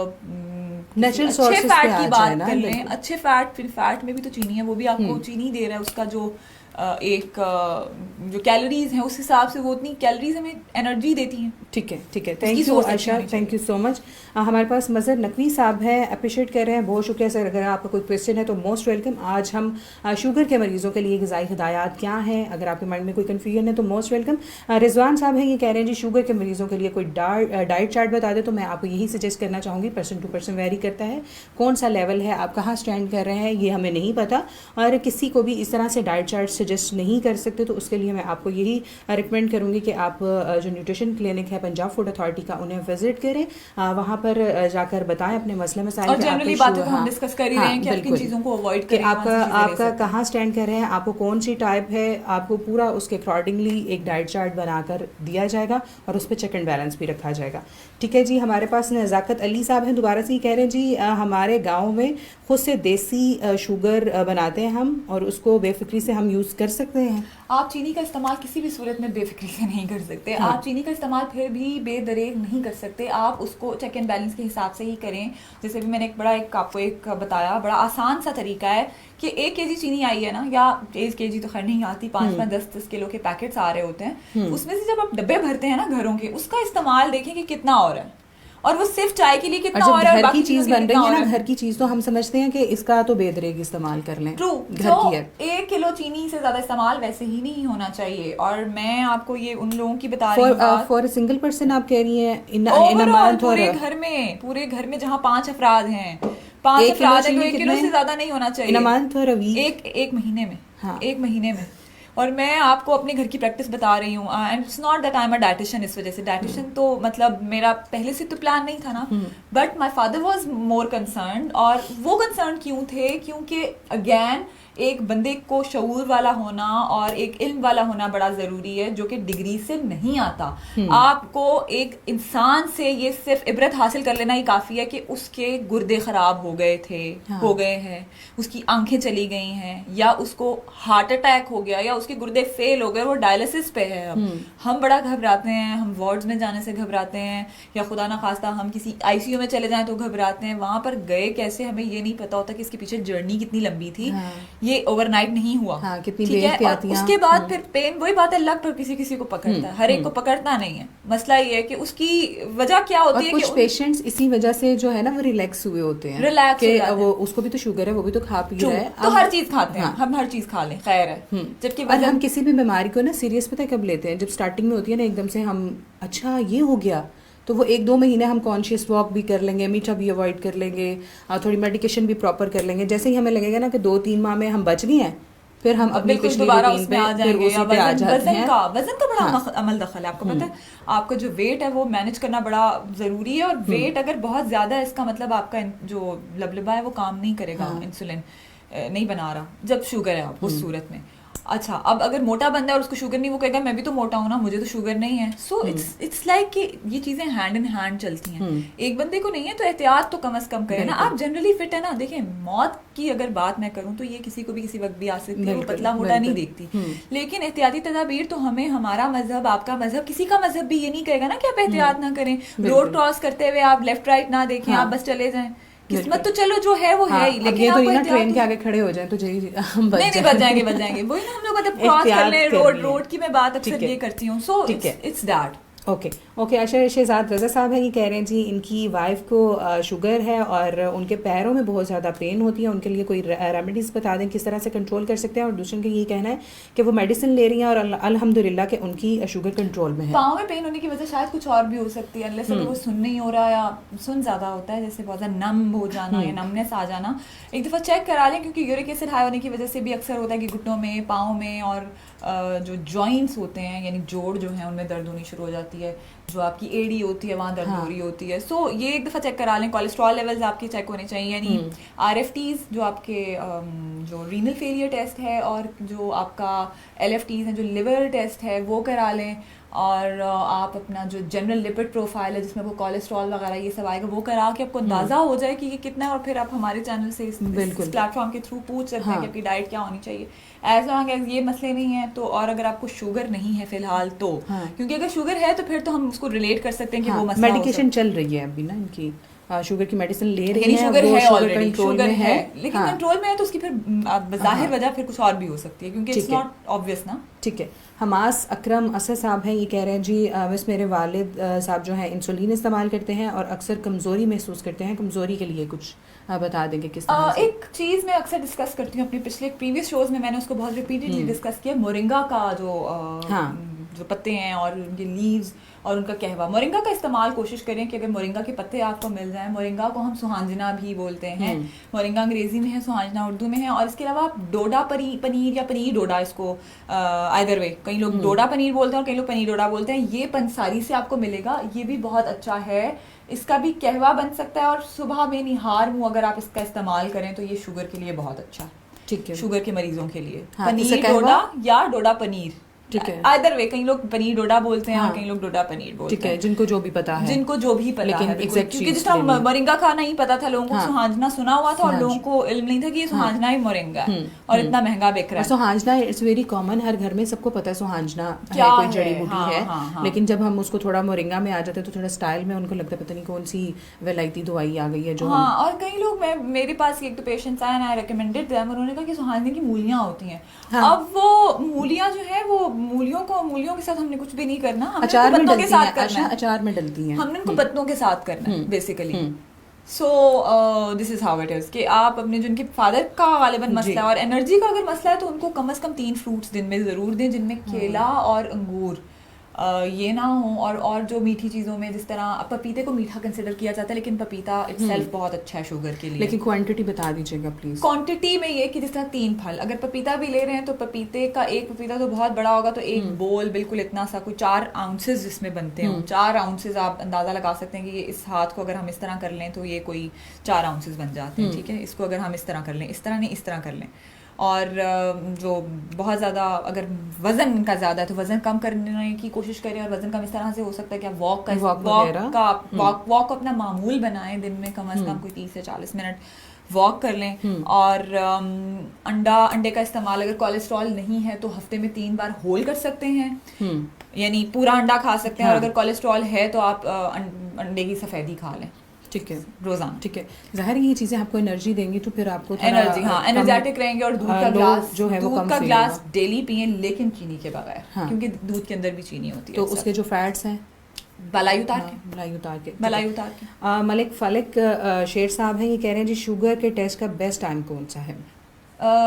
नेचुरल अच्छे फैट की बात कर लें, अच्छे फैट में भी तो चीनी है, वो भी आपको चीनी दे रहा है। उसका जो एक जो कैलोरीज हैं उस हिसाब से वो उतनी कैलोरीज हमें एनर्जी देती हैं। ठीक है, thank you Ayesha, thank you so much. हमारे पास मज़हर नकवी साहब हैं, अप्रिशिएट कर रहे हैं, बहुत शुक्रिया सर। अगर आपका कोई क्वेश्चन है तो मोस्ट वेलकम। आज हम शुगर के मरीज़ों के लिए ग़िज़ाई हिदायत क्या हैं, अगर आपके माइंड में कोई कन्फ्यूजन है तो मोस्ट वेलकम। रिजवान साहब हैं, ये कह रहे हैं जी शुगर के मरीज़ों के लिए कोई डाइट चार्ट बता दे, तो मैं आपको यही सजेस्ट करना चाहूँगी। पर्सन टू पर्सन वेरी करता है, कौन सा लेवल है, आप कहाँ स्टैंड कर रहे हैं ये हमें नहीं पता, और किसी को भी इस तरह से डाइट चार्ट सजेस्ट नहीं कर सकते। तो उसके लिए मैं आपको यही रिकमेंड करूँगी कि आप जो न्यूट्रिशन क्लिनिक है पंजाब फूड अथॉरिटी का, उन्हें विजिट करें, वहाँ पर जाकर बताएं अपने मसले मसाइल। और जनरली बातें तो हम डिस्कस कर ही रहे हैं कि आप किन चीज़ों को अवॉइड करें, आपका कहाँ स्टैंड कर रहे हैं, आपको कौन सी टाइप है, आपको पूरा उसके अकॉर्डिंगली एक डाइट चार्ट बनाकर दिया जाएगा और उस पर चेक एंड बैलेंस भी रखा जाएगा। ठीक है जी। हमारे पास नज़ाकत अली साहब हैं, दोबारा से ही कह रहे हैं जी हमारे गाँव में खुद से देसी शुगर बनाते हैं हम, और उसको बेफिक्री से हम यूज़ यूज़ कर सकते हैं? आप चीनी का इस्तेमाल किसी भी सूरत में बेफिक्री से नहीं कर सकते। आप चीनी का इस्तेमाल फिर भी बेदरेग नहीं कर सकते। आप उसको चेक एंड बैलेंस के हिसाब से ही करें। जैसे भी मैंने आपको एक बताया, बड़ा आसान सा तरीका है कि 1 kg चीनी आई है ना, या 1 kg तो खैर नहीं आती, 5-5 10-10 किलो के पैकेट्स आ रहे होते हैं। उसमें से जब आप डब्बे भरते हैं ना घरों के, उसका इस्तेमाल देखें कि कितना और है, और वो सिर्फ चाय के लिए कितना और है, घर की चीज बन रही है ना, घर की चीज तो हम समझते हैं कि इसका तो बेदरेग इस्तेमाल कर लें। ट्रू, घर की है। 1 किलो चीनी से ज्यादा इस्तेमाल वैसे ही नहीं होना चाहिए। और मैं आपको ये उन लोगों की बता रही हूँ, फॉर सिंगल पर्सन आप कह रही हैं पूरे घर में जहाँ 5 अफराद हैं, 5 अफराद हैं, तो 1 किलो से ज्यादा नहीं होना चाहिए एक महीने में। हाँ। 1 महीने में। और मैं आपको अपने घर की प्रैक्टिस बता रही हूँ, and it's not that I am a dietitian. इस वजह से डाइटिशियन तो मतलब मेरा पहले से तो प्लान नहीं था ना, but my father was more concerned. और वो कंसर्न क्यों थे? क्योंकि अगेन एक बंदे को शऊर वाला होना और एक इल्म वाला होना बड़ा ज़रूरी है, जो कि डिग्री से नहीं आता। आपको एक इंसान से ये सिर्फ इबरत हासिल कर लेना ही काफ़ी है कि उसके गुर्दे ख़राब हो गए थे, हो गए हैं, उसकी आंखें चली गई हैं, या उसको हार्ट अटैक हो गया, या उसके गुर्दे फेल हो गए, वो डायलिसिस पे है। अब हम बड़ा घबराते हैं, हम वार्ड्स में जाने से घबराते हैं, या खुदा ना खास्ता हम किसी ICU में चले जाएं तो घबराते हैं। वहाँ पर गए कैसे, हमें ये नहीं पता होता कि इसके पीछे जर्नी कितनी लंबी थी। ये ओवरनाइट नहीं हुआ। हाँ, कितनी ठीक है। और उसके बाद फिर पेन, वही बात है, लक पर किसी किसी को पकड़ता है, हर एक को पकड़ता नहीं है। मसला ये है कि उसकी वजह क्या होती है। कुछ पेशेंट्स इसी वजह से जो है ना वो रिलैक्स हुए होते हैं, रिलैक्स वो उसको भी तो शुगर है, वो भी तो खा पी रहा है, तो हर चीज खाते हैं। हम हर चीज खा लें, खैर है। जबकि हम किसी भी बीमारी को ना सीरियस पता है कब लेते हैं? जब स्टार्टिंग में होती है ना, एकदम से हम अच्छा ये हो गया, तो वो 1-2 महीने हम कॉन्शियस वॉक भी कर लेंगे, मीठा भी अवॉइड कर लेंगे, थोड़ी मेडिकेशन भी प्रॉपर कर लेंगे। जैसे ही हमें लगेगा ना कि 2-3 माह में हम बच गए हैं, फिर हम अपनी पिछली रूटीन पे आ जाएंगे। वजन का बड़ा अमल दखल है। आपको पता है, आपका जो वेट है वो मैनेज करना बड़ा जरूरी है। और वेट अगर बहुत ज्यादा है, इसका मतलब आपका जो लबलबा है वो काम नहीं करेगा, इंसुलिन नहीं बना रहा जब शुगर है आप उस सूरत में। अच्छा, अब अगर मोटा बंदा है और उसको शुगर नहीं, वो कहेगा मैं भी तो मोटा हूँ ना, मुझे तो शुगर नहीं है। सो इट्स लाइक कि ये चीजें हैंड इन हैंड चलती हैं। एक बंदे को नहीं है तो एहतियात तो कम से कम करें ना। आप जनरली फिट है ना, देखें मौत की अगर बात मैं करूँ तो ये किसी को भी किसी वक्त भी आ सकती है, वो पतला मोटा नहीं देखती। लेकिन एहतियाती तदाबीर तो हमें, हमारा मजहब, आपका मजहब, किसी का मजहब भी ये नहीं कहेगा ना कि आप एहतियात ना करें। रोड क्रॉस करते हुए आप लेफ्ट राइट ना देखें, आप बस चले जाएं। किस्मत तो चलो जो है वो है ही, लेकिन तो ना ट्रेन के आगे खड़े हो जाएं तो हम नहीं बच जाएंगे वही ना, हम लोग मतलब क्रॉस कर ले रोड की मैं बात अक्सर ये करती हूँ। So it's that. ओके अच्छा, शहजाद रज़ा साहब है, ये कह रहे हैं जी इनकी वाइफ को शुगर है और उनके पैरों में बहुत ज़्यादा पेन होती है, उनके लिए कोई रेमेडीज़ बता दें किस तरह से कंट्रोल कर सकते हैं। और दूसरे का ये कहना है कि वो मेडिसिन ले रही हैं और अल्हम्दुलिल्लाह कि उनकी शुगर कंट्रोल में है। पाँव में पेन होने की वजह शायद कुछ और भी हो सकती है, अनलेस वो सुन नहीं हो रहा, या सुन ज़्यादा होता है, जैसे बहुत ज़्यादा नम हो जाना या नमनेस आ जाना। एक दफ़ा चेक करा लें, क्योंकि यूरिक एसिड हाई होने की वजह से भी अक्सर होता है कि घुटनों में, पाँव में और जो जॉइंट्स होते हैं यानी जोड़ जो हैं उनमें दर्द होनी शुरू हो जाती है, जो आपकी एड़ी होती है वहाँ दर्द हो रही होती है। सो ये एक दफ़ा चेक करा लें। कोलेस्ट्रॉल लेवल्स आपके चेक होने चाहिए, यानी RFTs जो आपके जो रीनल फेलियर टेस्ट है, और जो आपका LFTs हैं जो लिवर टेस्ट है वो करा लें। और आप अपना जो जनरल लिपिड प्रोफाइल है जिसमें वो कोलेस्ट्रॉल वगैरह ये सब आएगा, वो करा के आपको अंदाज़ा हो जाए कि ये कितना है। और फिर आप हमारे चैनल से इस प्लेटफॉर्म के थ्रू पूछ सकते हैं कि आपकी डाइट क्या होनी चाहिए। एज लॉन्ग एज ये मसले नहीं है तो, और अगर आपको शुगर नहीं है फिलहाल तो, क्योंकि अगर शुगर है तो फिर तो हम उसको रिलेट कर सकते हैं कि वो मसला मेडिकेशन चल रही है अभी ना इनकी, शुगर की मेडिसिन ले रही है, शुगर है ऑलरेडी, शुगर है, लेकिन कंट्रोल में है तो उसकी फिर ज़ाहिर वजह फिर कुछ और भी हो सकती है, क्योंकि इट्स नॉट ऑब्वियस ना। ठीक है। हमास अकरम असद साहब हैं, ये कह रहे हैं जी बस मेरे वालिद साहब जो हैं इंसुलिन इस्तेमाल करते हैं और अक्सर कमज़ोरी महसूस करते हैं, कमज़ोरी के लिए कुछ बता देंगे किस तरह से? एक चीज़ मैं अक्सर डिस्कस करती हूँ अपने पिछले प्रीवियस शोज में, मैंने उसको बहुत रिपीटेडली डिस्कस किया, मोरिंगा का जो पत्ते हैं और उनके लीव्स और उनका कहवा। मोरिंगा का इस्तेमाल कोशिश करें कि अगर मोरिंगा के पत्ते आपको मिल जाएं, मोरिंगा को हम सुहांजना भी बोलते हैं, मोरिंगा अंग्रेजी में है, सुहांजना उर्दू में है। और इसके अलावा आप डोडा पनीर या पनीर डोडा, इसको आइदर वे, कई लोग डोडा पनीर बोलते हैं और कई लोग पनीर डोडा बोलते हैं, ये पंसारी से आपको मिलेगा, ये भी बहुत अच्छा है। इसका भी कहवा बन सकता है, और सुबह में निहार मुँह अगर आप इसका इस्तेमाल करें तो ये शुगर के लिए बहुत अच्छा है। ठीक है, शुगर के मरीजों के लिए पनीर डोडा या डोडा पनीर ठीक है। आइदर वे, कई लोग पनीर डोडा बोलते हैं हाँ। और कई लोग डोडा पनीर बोलते हैं। ठीक है, जिनको जो भी पता है, जिनको जो भी पता लेकिन है, बिल्कुल। exact क्योंकि चीज़ जिस तरह लेनी। मोरिंगा का नहीं पता था लोगों को, हाँ। सुहांजना सुना हुआ था और हाँ लोगों जी। को इल्म नहीं था कि ये हाँ। सुहांजना ही मोरिंगा है और इतना महंगा बिक रहा और है। सुहांजना इट्स वेरी कॉमन, हर घर में सबको पता है सुहांजना क्या है, कोई है, जड़ी बूटी हाँ, है। हाँ, हाँ। लेकिन जब हम उसको थोड़ा मोरिंगा में आ जाते हैं तो थोड़ा स्टाइल में उनको लगता है पता नहीं कौन सी वेलायती दवाई आ गई है जो हाँ, और कई लोग, मेरे पास एक तो पेशेंट्स आए, आई रिकमेंडेड देम, उन्होंने कहा कि सुहांजने की मूलियाँ होती हैं। हाँ। अब वो मूलियाँ जो है, वो मूलियों के साथ हमने कुछ भी नहीं करना, हमने अचार उनको में पत्तों के डलती साथ हैं, करना अच्छा है, अचार में डलती हैं, हमने उनको पत्तों के साथ करना है basically. So this is how it is कि आप अपने, जिनके फादर का गालिबन मसला है और एनर्जी का अगर मसला है, तो उनको कम से कम 3 फ्रूट्स दिन में ज़रूर दें, जिनमें केला और अंगूर ये ना हो। और जो मीठी चीज़ों में, जिस तरह अब पपीते को मीठा कंसिडर किया जाता है, लेकिन पपीता इटसेल्फ बहुत अच्छा है शुगर के लिए। लेकिन क्वांटिटी बता दीजिएगा प्लीज। क्वांटिटी में ये कि जिस तरह 3 फल, अगर पपीता भी ले रहे हैं तो पपीते का, एक पपीता तो बहुत बड़ा होगा, तो एक बोल बिल्कुल इतना सा, कोई 4 आउंसेस जिसमें बनते हैं, 4 आउंसेस आप अंदाजा लगा सकते हैं कि ये इस हाथ को अगर हम इस तरह कर लें तो ये कोई 4 आउंसेस बन जाते हैं। ठीक है, इसको अगर हम इस तरह कर लें, इस तरह नहीं, इस तरह कर लें। और जो बहुत ज़्यादा अगर वज़न इनका ज़्यादा है तो वज़न कम करने की कोशिश करें, और वज़न कम इस तरह से हो सकता है कि आप वॉक को अपना मामूल बनाएं, दिन में कम से कम कोई 30 से 40 मिनट वॉक कर लें। और अंडे का इस्तेमाल, अगर कोलेस्ट्रॉल नहीं है तो हफ्ते में 3 बार होल कर सकते हैं, यानी पूरा अंडा खा सकते हैं। और अगर कोलेस्ट्रॉल है तो आप अंडे की सफ़ेदी खा लें, ठीक है, रोजाना। ठीक है, ज़ाहिर ये चीज़ें आपको एनर्जी देंगी तो फिर आपको एनर्जी, हाँ, एनर्जेटिक रहेंगे। और दूध का ग्लास जो है वो दूध कम का फील ग्लास होगा। डेली पिए, लेकिन चीनी के बगैर, हाँ। क्योंकि दूध के अंदर भी चीनी होती है। तो उसके जो फैट्स हैं, मलाई उतार के, मलाई उतार के, मलाई उतार के। मलिक फलक शेर साहब हैं, ये कह रहे हैं जी शुगर के टेस्ट का बेस्ट टाइम कौन सा है?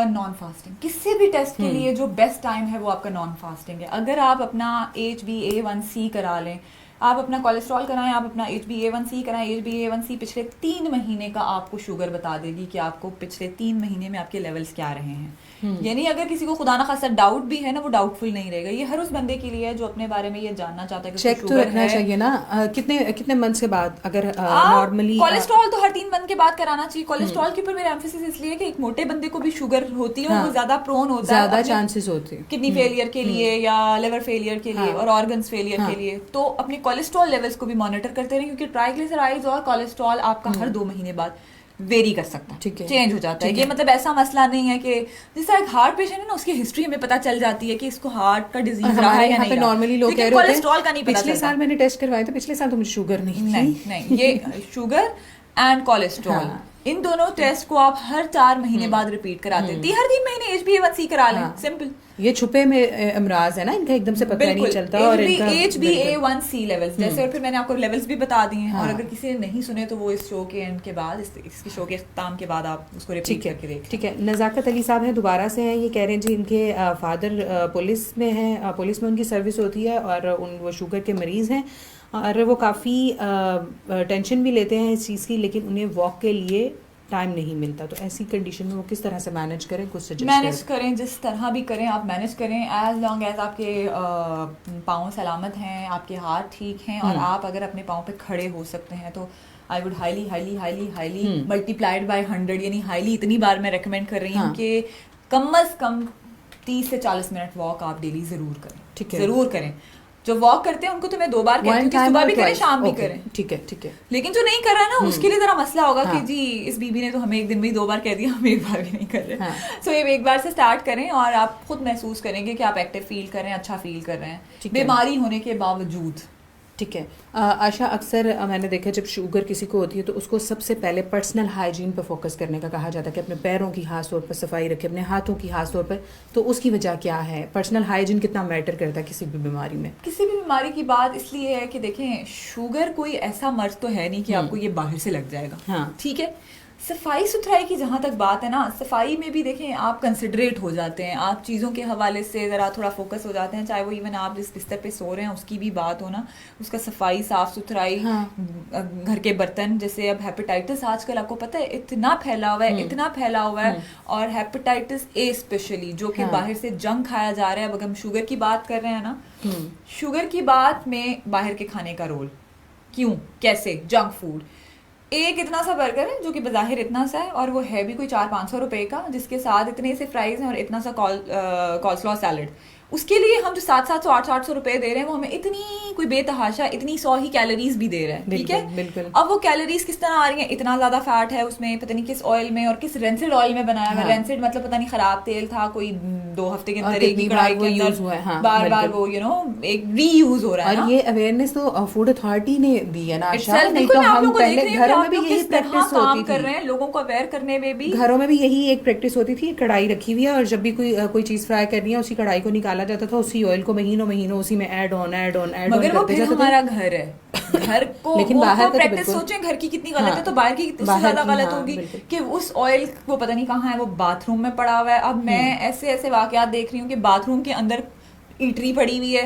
Non fasting. किसी भी टेस्ट के लिए जो बेस्ट टाइम है वो आपका नॉन फास्टिंग है। अगर आप अपना HbA1c करा लें, आप अपना कोलेस्ट्रॉल कराएं, आप अपना HbA1c कराएं, HbA1c पिछले 3 महीने का आपको शुगर बता देगी कि आपको पिछले 3 महीने में आपके लेवल्स क्या रहे हैं। यानी अगर किसी को खुदा ना खासा डाउट भी है ना, वो डाउटफुल नहीं रहेगा। ये हर उस बंदे के लिए है जो अपने बारे में ये जानना चाहता है कि चेक तो रखना चाहिए ना, कितने मंथ्स के बाद, अगर नॉर्मली कोलेस्ट्रॉल तो हर 3 मंथ के बाद कराना चाहिए। कोलेस्ट्रॉल के ऊपर मेरा एम्फेसिस इसलिए कि एक मोटे बंदे को भी शुगर होती है, वो ज्यादा प्रोन होता है, ज्यादा चांसेस होते हैं किडनी फेलियर के लिए या लिवर फेलियर के लिए और ऑर्गन्स फेलियर के लिए। तो अपने कोलेस्ट्रॉल लेवल्स को भी मॉनिटर करते रहें, क्योंकि ट्राइग्लिसराइड्स और कोलेस्ट्रॉल आपका हर 2 महीने बाद वेरी कर सकता है, चेंज हो जाता है। ये मतलब ऐसा मसला नहीं है कि जैसा एक हार्ट पेशेंट है ना, उसकी हिस्ट्री हमें पता चल जाती है कि इसको हार्ट का डिजीज रहा है या नहीं। नॉर्मली लोग कह रहे होते हैं कोलेस्ट्रॉल का नहीं पता। पिछले साल मैंने टेस्ट करवाया था, पिछले साल तो मुझे शुगर नहीं, ये शुगर एंड कोलेस्ट्रॉल, इन दोनों टेस्ट को आप हर 4 महीने बाद रिपीट कराते हैं। हर 3 महीने HbA1c करा लें, सिंपल। ये छुपे में अमराज है ना, इनका एकदम से पता नहीं चलता। और HbA1c लेवल्स जैसे, और फिर मैंने आपको लेवल्स भी बता दिए हैं। और अगर किसी ने नहीं सुने तो वो इस शो के एंड के बाद, इसके शो के इख्तिताम के बाद आप उसको रिपीट करके देखें। ठीक है, नज़ाकत अली साहब हैं, दोबारा से हैं, ये कह रहे हैं जी इनके फादर पुलिस में हैं, पुलिस में उनकी सर्विस होती है और वो शुगर के मरीज़ हैं और वो काफ़ी टेंशन भी लेते हैं इस चीज़ की, लेकिन उन्हें वॉक के लिए टाइम नहीं मिलता। तो ऐसी कंडीशन में वो किस तरह से मैनेज करें, कुछ सजेस्ट मैनेज करें, जिस तरह भी करें आप मैनेज करें, एज लॉन्ग एज आपके पाँव सलामत हैं, आपके हाथ ठीक हैं और आप अगर अपने पाँव पे खड़े हो सकते हैं तो I would highly highly highly highly multiplied by 100, यानी हाईली इतनी बार मैं रेकमेंड कर रही हूँ कि कम अज कम 30 से 40 मिनट वॉक आप डेली ज़रूर करें। ठीक है, ज़रूर करें। जो वॉक करते हैं उनको तो मैं 2 बार कहती हूँ कि सुबह भी करें, शाम भी करें। ठीक है, ठीक है। लेकिन जो नहीं कर रहा है ना, उसके लिए जरा मसला होगा कि जी इस बीबी ने तो हमें एक दिन में ही 2 बार कह दिया, हम एक बार भी नहीं कर रहे। सो ये एक बार से स्टार्ट करें और आप खुद महसूस करेंगे कि आप एक्टिव फील कर रहे हैं, अच्छा फील कर रहे हैं बीमारी होने के बावजूद। ठीक है आशा, अक्सर मैंने देखा जब शुगर किसी को होती है तो उसको सबसे पहले पर्सनल हाइजीन पर फोकस करने का कहा जाता है कि अपने पैरों की खास तौर पर सफाई रखें, अपने हाथों की खास तौर पर। तो उसकी वजह क्या है? पर्सनल हाइजीन कितना मैटर करता है किसी भी बीमारी में? किसी भी बीमारी की बात इसलिए है कि देखें, शुगर कोई ऐसा मर्ज तो है नहीं कि आपको ये बाहर से लग जाएगा। हाँ, ठीक है। सफाई सुथराई की जहाँ तक बात है ना, सफाई में भी देखें आप कंसिडरेट हो जाते हैं, आप चीज़ों के हवाले से ज़रा थोड़ा फोकस हो जाते हैं, चाहे वो इवन आप जिस बिस्तर पे सो रहे हैं उसकी भी बात हो ना, उसका सफाई साफ़ सुथराई। घर के बर्तन, जैसे अब हेपेटाइटिस आजकल आपको पता है इतना फैला हुआ है, इतना फैला हुआ है, और हेपेटाइटिस ए स्पेशली जो कि बाहर से जंक खाया जा रहा है। अब अगर हम शुगर की बात कर रहे हैं ना, शुगर की बात में बाहर के खाने का रोल, क्यों, कैसे, जंक फूड। एक इतना सा बर्गर है जो कि बज़ाहिर इतना सा है और वो है भी कोई 400-500 रुपए का, जिसके साथ इतने से फ्राइज हैं और इतना सा कॉल्स्लॉ सैलड, उसके लिए हम जो 700 800 रुपए दे रहे हैं वो हमें इतनी कोई बेतहाशा इतनी 100 ही कैलोरीज भी दे रहा है, ठीक है। बिल्कुल। अब वो कैलोरीज किस तरह आ रही है, इतना ज्यादा फैट है उसमें, पता नहीं किस ऑयल में और किस रेंसिड ऑयल में बनाया हुआ। रेंसिड मतलब पता नहीं खराब तेल था, कोई 2 हफ्ते के अंदर एक ही कढ़ाई के अंदर बार बार वो एक रीयूज हो रहा है। और ये अवेयरनेस तो फूड अथॉरिटी ने दी है ना, नहीं तो हम पहले घरों में भी यही प्रैक्टिस होती थी, कर रहे हैं लोगों को अवेयर करने में भी। घरों में भी यही एक प्रैक्टिस होती थी, कढ़ाई रखी हुई है और जब भी कोई चीज फ्राई करनी है उसी कढ़ाई को निकाला जाता था, उसी ऑयल को महीनों उसी में ऐड ऑन मगर वो फिर हमारा घर है, घर को लेकिन बाहर का प्रैक्टिस सोचें घर की कितनी गलत है तो बाहर की उससे ज्यादा गलत होगी कि उस ऑयल वो पता नहीं कहाँ है, वो बाथरूम में पड़ा हुआ है। अब मैं ऐसे वाकयात देख रही हूँ कि बाथरूम के अंदर इटरी पड़ी हुई है,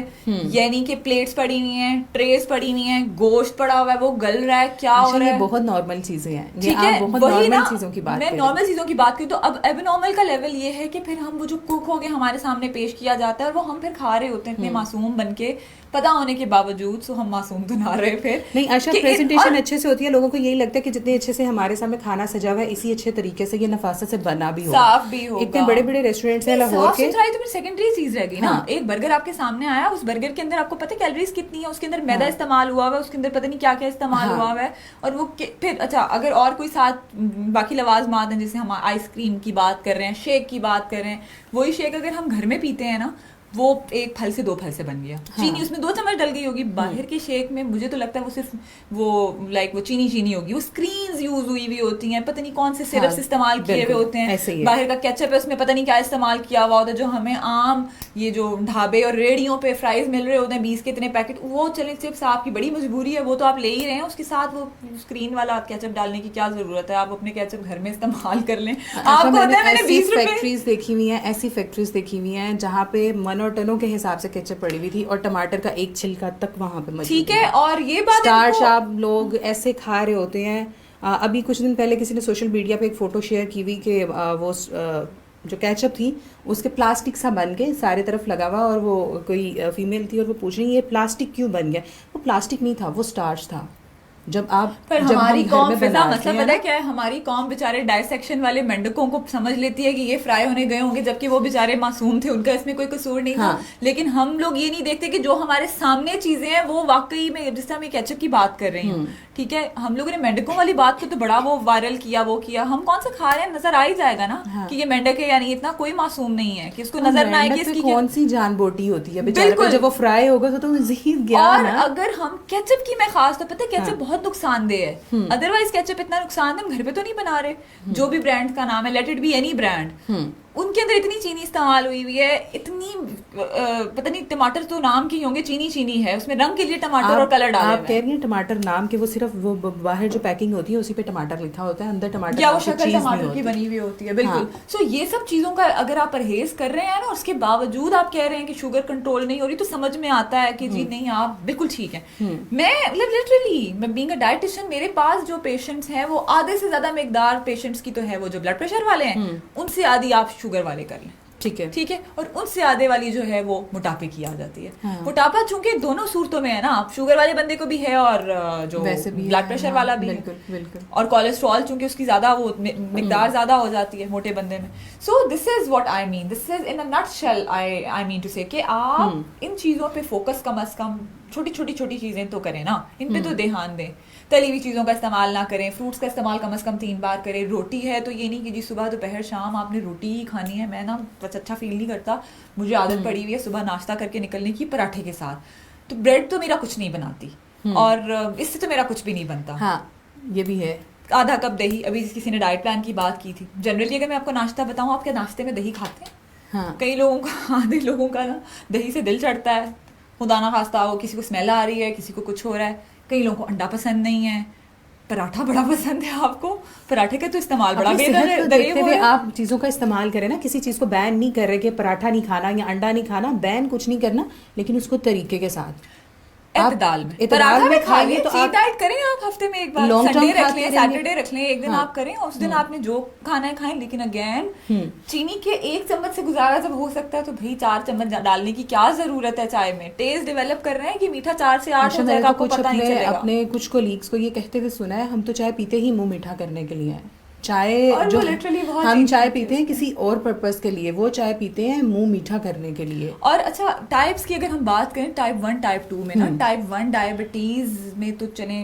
यानी कि प्लेट्स पड़ी हुई हैं, ट्रेस पड़ी हुई हैं, गोश्त पड़ा हुआ है, वो गल रहा है, क्या हो रहा है। बहुत नॉर्मल चीजें हैं, ठीक है, वही ना चीजों की बात मैं नॉर्मल चीजों की बात करूँ तो अब एबनॉर्मल का लेवल ये है कि फिर हम वो जो कुक हो गए हमारे सामने पेश किया जाता है और वो हम फिर खा रहे होते हैं इतने मासूम बन के, पता होने के बावजूद। सो हम मासूम तो ना रहे फिर नहीं। अच्छा, प्रेजेंटेशन अच्छे से होती है, लोगों को यही लगता है कि जितने अच्छे से हमारे सामने खाना सजा हुआ है इसी अच्छे तरीके से ये नफासत से बना भी होगा, साफ भी होगा। इतने बड़े बड़े रेस्टोरेंट्स हैं लाहौर के। साफ तो फिर सेकेंडरी चीज रह गई ना। एक बर्गर आपके सामने आया, उस बर्गर के अंदर आपको पता है कैलोरीज कितनी है, उसके अंदर मैदा इस्तेमाल हुआ हुआ है, उसके अंदर पता नहीं क्या क्या इस्तेमाल हुआ हुआ है। और वो फिर अच्छा अगर और कोई साथ बाकी लवाजमात हैं, जैसे हम आइसक्रीम की बात कर रहे हैं, शेक की बात कर रहे हैं, वही शेक अगर हम घर में पीते हैं ना, वो एक फल से 2 फल से बन गया। चीनी उसमें 2 चम्मच डल गई होगी। बाहर के शेक में मुझे तो लगता है वो सिर्फ वो वो चीनी होगी, वो स्क्रीन्स यूज हुई हुई होती हैं, पता नहीं कौन से सिरप्स इस्तेमाल किए हुए होते हैं। बाहर का केचप है, उसमें पता नहीं क्या इस्तेमाल किया हुआ होता है। जो हमें आम ये जो ढाबे और रेडियों पे फ्राइज मिल रहे होते हैं 20 के इतने पैकेट, वो चले चिप्स आपकी बड़ी मजबूरी है, वो तो आप ले ही रहे हैं, उसके साथ वो स्क्रीन वाला केचप डालने की क्या जरूरत है, आप अपने केचप घर में इस्तेमाल कर लें। आपको मैंने 20 फैक्ट्रीज देखी हुई हैं, ऐसी फैक्ट्रीज देखी हुई हैं जहाँ पे मन और टनों के हिसाब से केचप पड़ी हुई थी और टमाटर का एक छिलका तक वहां पे मौजूद, ठीक है। और ये बात स्टार्च आप लोग ऐसे खा रहे होते हैं। अभी कुछ दिन पहले किसी ने सोशल मीडिया पे एक फोटो शेयर की हुई कि वो जो केचप थी उसके प्लास्टिक सा बन के सारे तरफ लगा हुआ, और वो कोई फीमेल थी और वो पूछ रही ये प्लास्टिक क्यों बन गया। वो प्लास्टिक नहीं था, वो स्टार्च था। जब आप पर हमारी कौम फिजा मतलब पता है क्या है, हमारी कौम बेचारे डायसेक्शन वाले मेंढकों को समझ लेती है कि ये फ्राई होने गए होंगे, जबकि वो बेचारे मासूम थे, उनका इसमें कोई कसूर नहीं था। लेकिन हम लोग ये नहीं देखते कि जो हमारे सामने चीजें हैं वो वाकई में, जिस तरह मैं केचप की बात कर रही हूँ, ठीक है, हम लोगों ने मेंढकों वाली बात को तो बड़ा वो वायरल किया, वो किया, हम कौन सा खा रहे हैं नजर आ ही जाएगा ना कि ये मेंढक है, यानी इतना कोई मासूम नहीं है कि उसको नजर ना आए कि इसकी कौन सी जान बोटी होती है बेचारे, जब वो फ्राई होगा तो मजीद गया। और अगर हम केचप की मैं खास तो पता है केचप बहुत नुकसानदेह है, अदरवाइज केचप इतना नुकसान हम घर पे तो नहीं बना रहे। जो भी ब्रांड का नाम है, let it be any brand, उनके अंदर इतनी चीनी इस्तेमाल हुई हुई है, इतनी पता नहीं, टमाटर तो नाम के ही होंगे, चीनी है उसमें, रंग के लिए टमाटर और कलर डाले। आप कह रही हैं टमाटर नाम के, वो सिर्फ वो बाहर जो पैकिंग होती है उसी पे टमाटर लिखा होता है, अंदर टमाटर या वो शक्ल टमाटर की बनी हुई होती है। बिल्कुल। सो ये सब चीजों का अगर आप परहेज कर रहे हैं ना, उसके बावजूद आप कह रहे हैं कि शुगर कंट्रोल नहीं हो रही, तो समझ में आता है कि जी नहीं, आप बिल्कुल ठीक है। मैं लिटरली मैं बीइंग अ डाइटिशियन, मेरे पास जो पेशेंट्स हैं वो आधे से ज्यादा मिकदार पेशेंट्स की तो है वो जो ब्लड प्रेशर वाले हैं, उनसे आधी आप शुगर वाले कर लें, ठीक है। और उनसे आधे वाली जो है वो मोटापे की आ जाती है। मोटापा चूंकि दोनों सूरतों में है ना, शुगर वाले बंदे को भी है और जो ब्लड प्रेशर वाला भी है, और कोलेस्ट्रॉल चूंकि उसकी ज्यादा वो मिकदार ज्यादा हो जाती है मोटे बंदे में। So this is what I mean, this is in a nutshell I mean to say कि आप इन चीजों पे फोकस कम अज कम, छोटी चीजें तो करें ना, इन पे तो ध्यान दें। तली हुई चीज़ों का इस्तेमाल ना करें, फ्रूट्स का इस्तेमाल कम से कम 3 बार करें। रोटी है तो ये नहीं कि जी सुबह दोपहर शाम आपने रोटी ही खानी है। मैं ना कुछ अच्छा फील नहीं करता, मुझे आदत पड़ी हुई है सुबह नाश्ता करके निकलने की पराठे के साथ, तो ब्रेड तो मेरा कुछ नहीं बनाती और इससे तो मेरा कुछ भी नहीं बनता। हाँ, ये भी है। आधा कप दही, अभी किसी ने डाइट प्लान की बात की थी। जनरली अगर मैं आपको नाश्ता बताऊँ, आप क्या नाश्ते में दही खाते हैं? हाँ। कई लोगों का, आधे लोगों का ना दही से दिल चढ़ता है, खुदा ना खास्ता हो, किसी को स्मेल आ रही है, किसी को कुछ हो रहा है। कई लोगों को अंडा पसंद नहीं है, पराठा बड़ा पसंद है आपको, पराठे का तो इस्तेमाल बड़ा देखते हुए आप चीज़ों का इस्तेमाल करें ना, किसी चीज़ को बैन नहीं कर रहे कि पराठा नहीं खाना या अंडा नहीं खाना, बैन कुछ नहीं करना, लेकिन उसको तरीके के साथ इत्तेदाल में खाइए। तो आप डाइट करें, आप हफ्ते में एक बार संडे रख लें, सैटरडे रख लें, एक दिन आप करें, उस दिन आपने जो खाना है खाएं। लेकिन अगेन चीनी के 1 चम्मच से गुजारा जब हो सकता है तो भाई 4 चम्मच डालने की क्या जरूरत है चाय में? टेस्ट डेवलप कर रहे हैं कि मीठा 4 से 8 हो जाएगा, आपको पता नहीं चलेगा। अपने कुछ कोलीग्स को ये कहते हुए सुना है, हम तो चाय पीते ही मुंह मीठा करने के लिए हैं, चाय और जो वो literally बहुत हम एक चाय तरीके पीते हैं किसी और पर्पस के लिए, वो चाय पीते हैं मुंह मीठा करने के लिए। और अच्छा, टाइप्स की अगर हम बात करें टाइप 1 टाइप 2 में ना, हम्म। टाइप 1 डायबिटीज में तो चले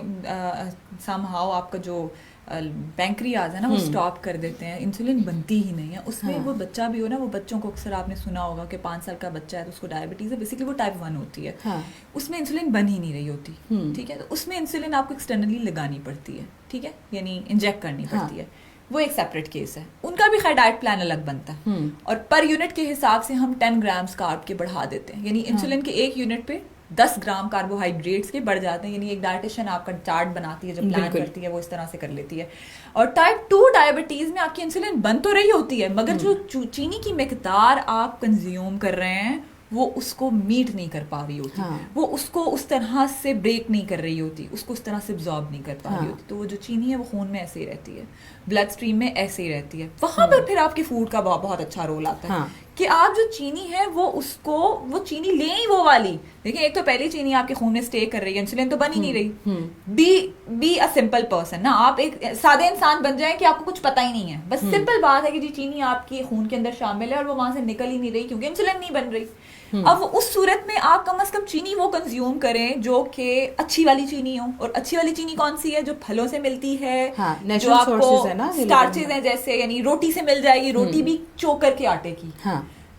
समहाउ आपका जो पैंक्रियाज है ना वो स्टॉप कर देते हैं, इंसुलिन बनती ही नहीं है उसमें। हाँ। वो बच्चा भी हो ना, वो बच्चों को अक्सर आपने सुना होगा कि 5 साल का बच्चा है तो उसको डायबिटीज है, बेसिकली वो टाइप 1 होती है। हाँ। उसमें इंसुलिन बन ही नहीं रही होती, ठीक है, तो उसमें इंसुलिन आपको एक्सटर्नली लगानी पड़ती है, ठीक है, यानी इंजेक्ट करनी पड़ती है। वो एक सेपरेट केस है, उनका भी खैर डाइट प्लान अलग बनता है और पर यूनिट के हिसाब से हम 10 ग्राम्स कार्ब के बढ़ा देते हैं, यानी इंसुलिन के एक यूनिट पे 10 ग्राम कार्बोहाइड्रेट्स के बढ़ जाते हैं। यानी एक डाइटिशियन आपका चार्ट बनाती है, जो प्लान करती है वो इस तरह से कर लेती है। और टाइप 2 डायबिटीज में आपकी इंसुलिन बन तो रही होती है, मगर जो चीनी की मिकदार आप कंज्यूम कर रहे हैं वो उसको मीट नहीं कर पा रही होती, वो उसको उस तरह से ब्रेक नहीं कर रही होती, उसको उस तरह से एब्जॉर्ब नहीं कर पा रही होती। तो वो जो चीनी है वो खून में ऐसे ही रहती है, ब्लड स्ट्रीम में ऐसे ही रहती है। वहां पर फिर आपके फूड का बहुत अच्छा रोल आता है कि आप जो चीनी है वो चीनी ले ही वो वाली। देखिए, एक तो पहली चीनी आपके खून में स्टे कर रही है, इंसुलिन तो बन ही नहीं रही। बी अ सिंपल पर्सन ना, आप एक सादे इंसान बन जाए कि आपको कुछ पता ही नहीं है, बस सिंपल बात है कि जी चीनी आपकी खून के अंदर शामिल है और वो वहां से निकल ही नहीं रही क्योंकि इंसुलिन नहीं बन रही। अब उस सूरत में आप कम से कम चीनी वो कंज्यूम करें जो कि अच्छी वाली चीनी हो। और अच्छी वाली चीनी कौन सी है? जो फलों से मिलती है, जो आपको स्टार्चेज है, जैसे यानी रोटी से मिल जाएगी, रोटी भी चोकर के आटे की।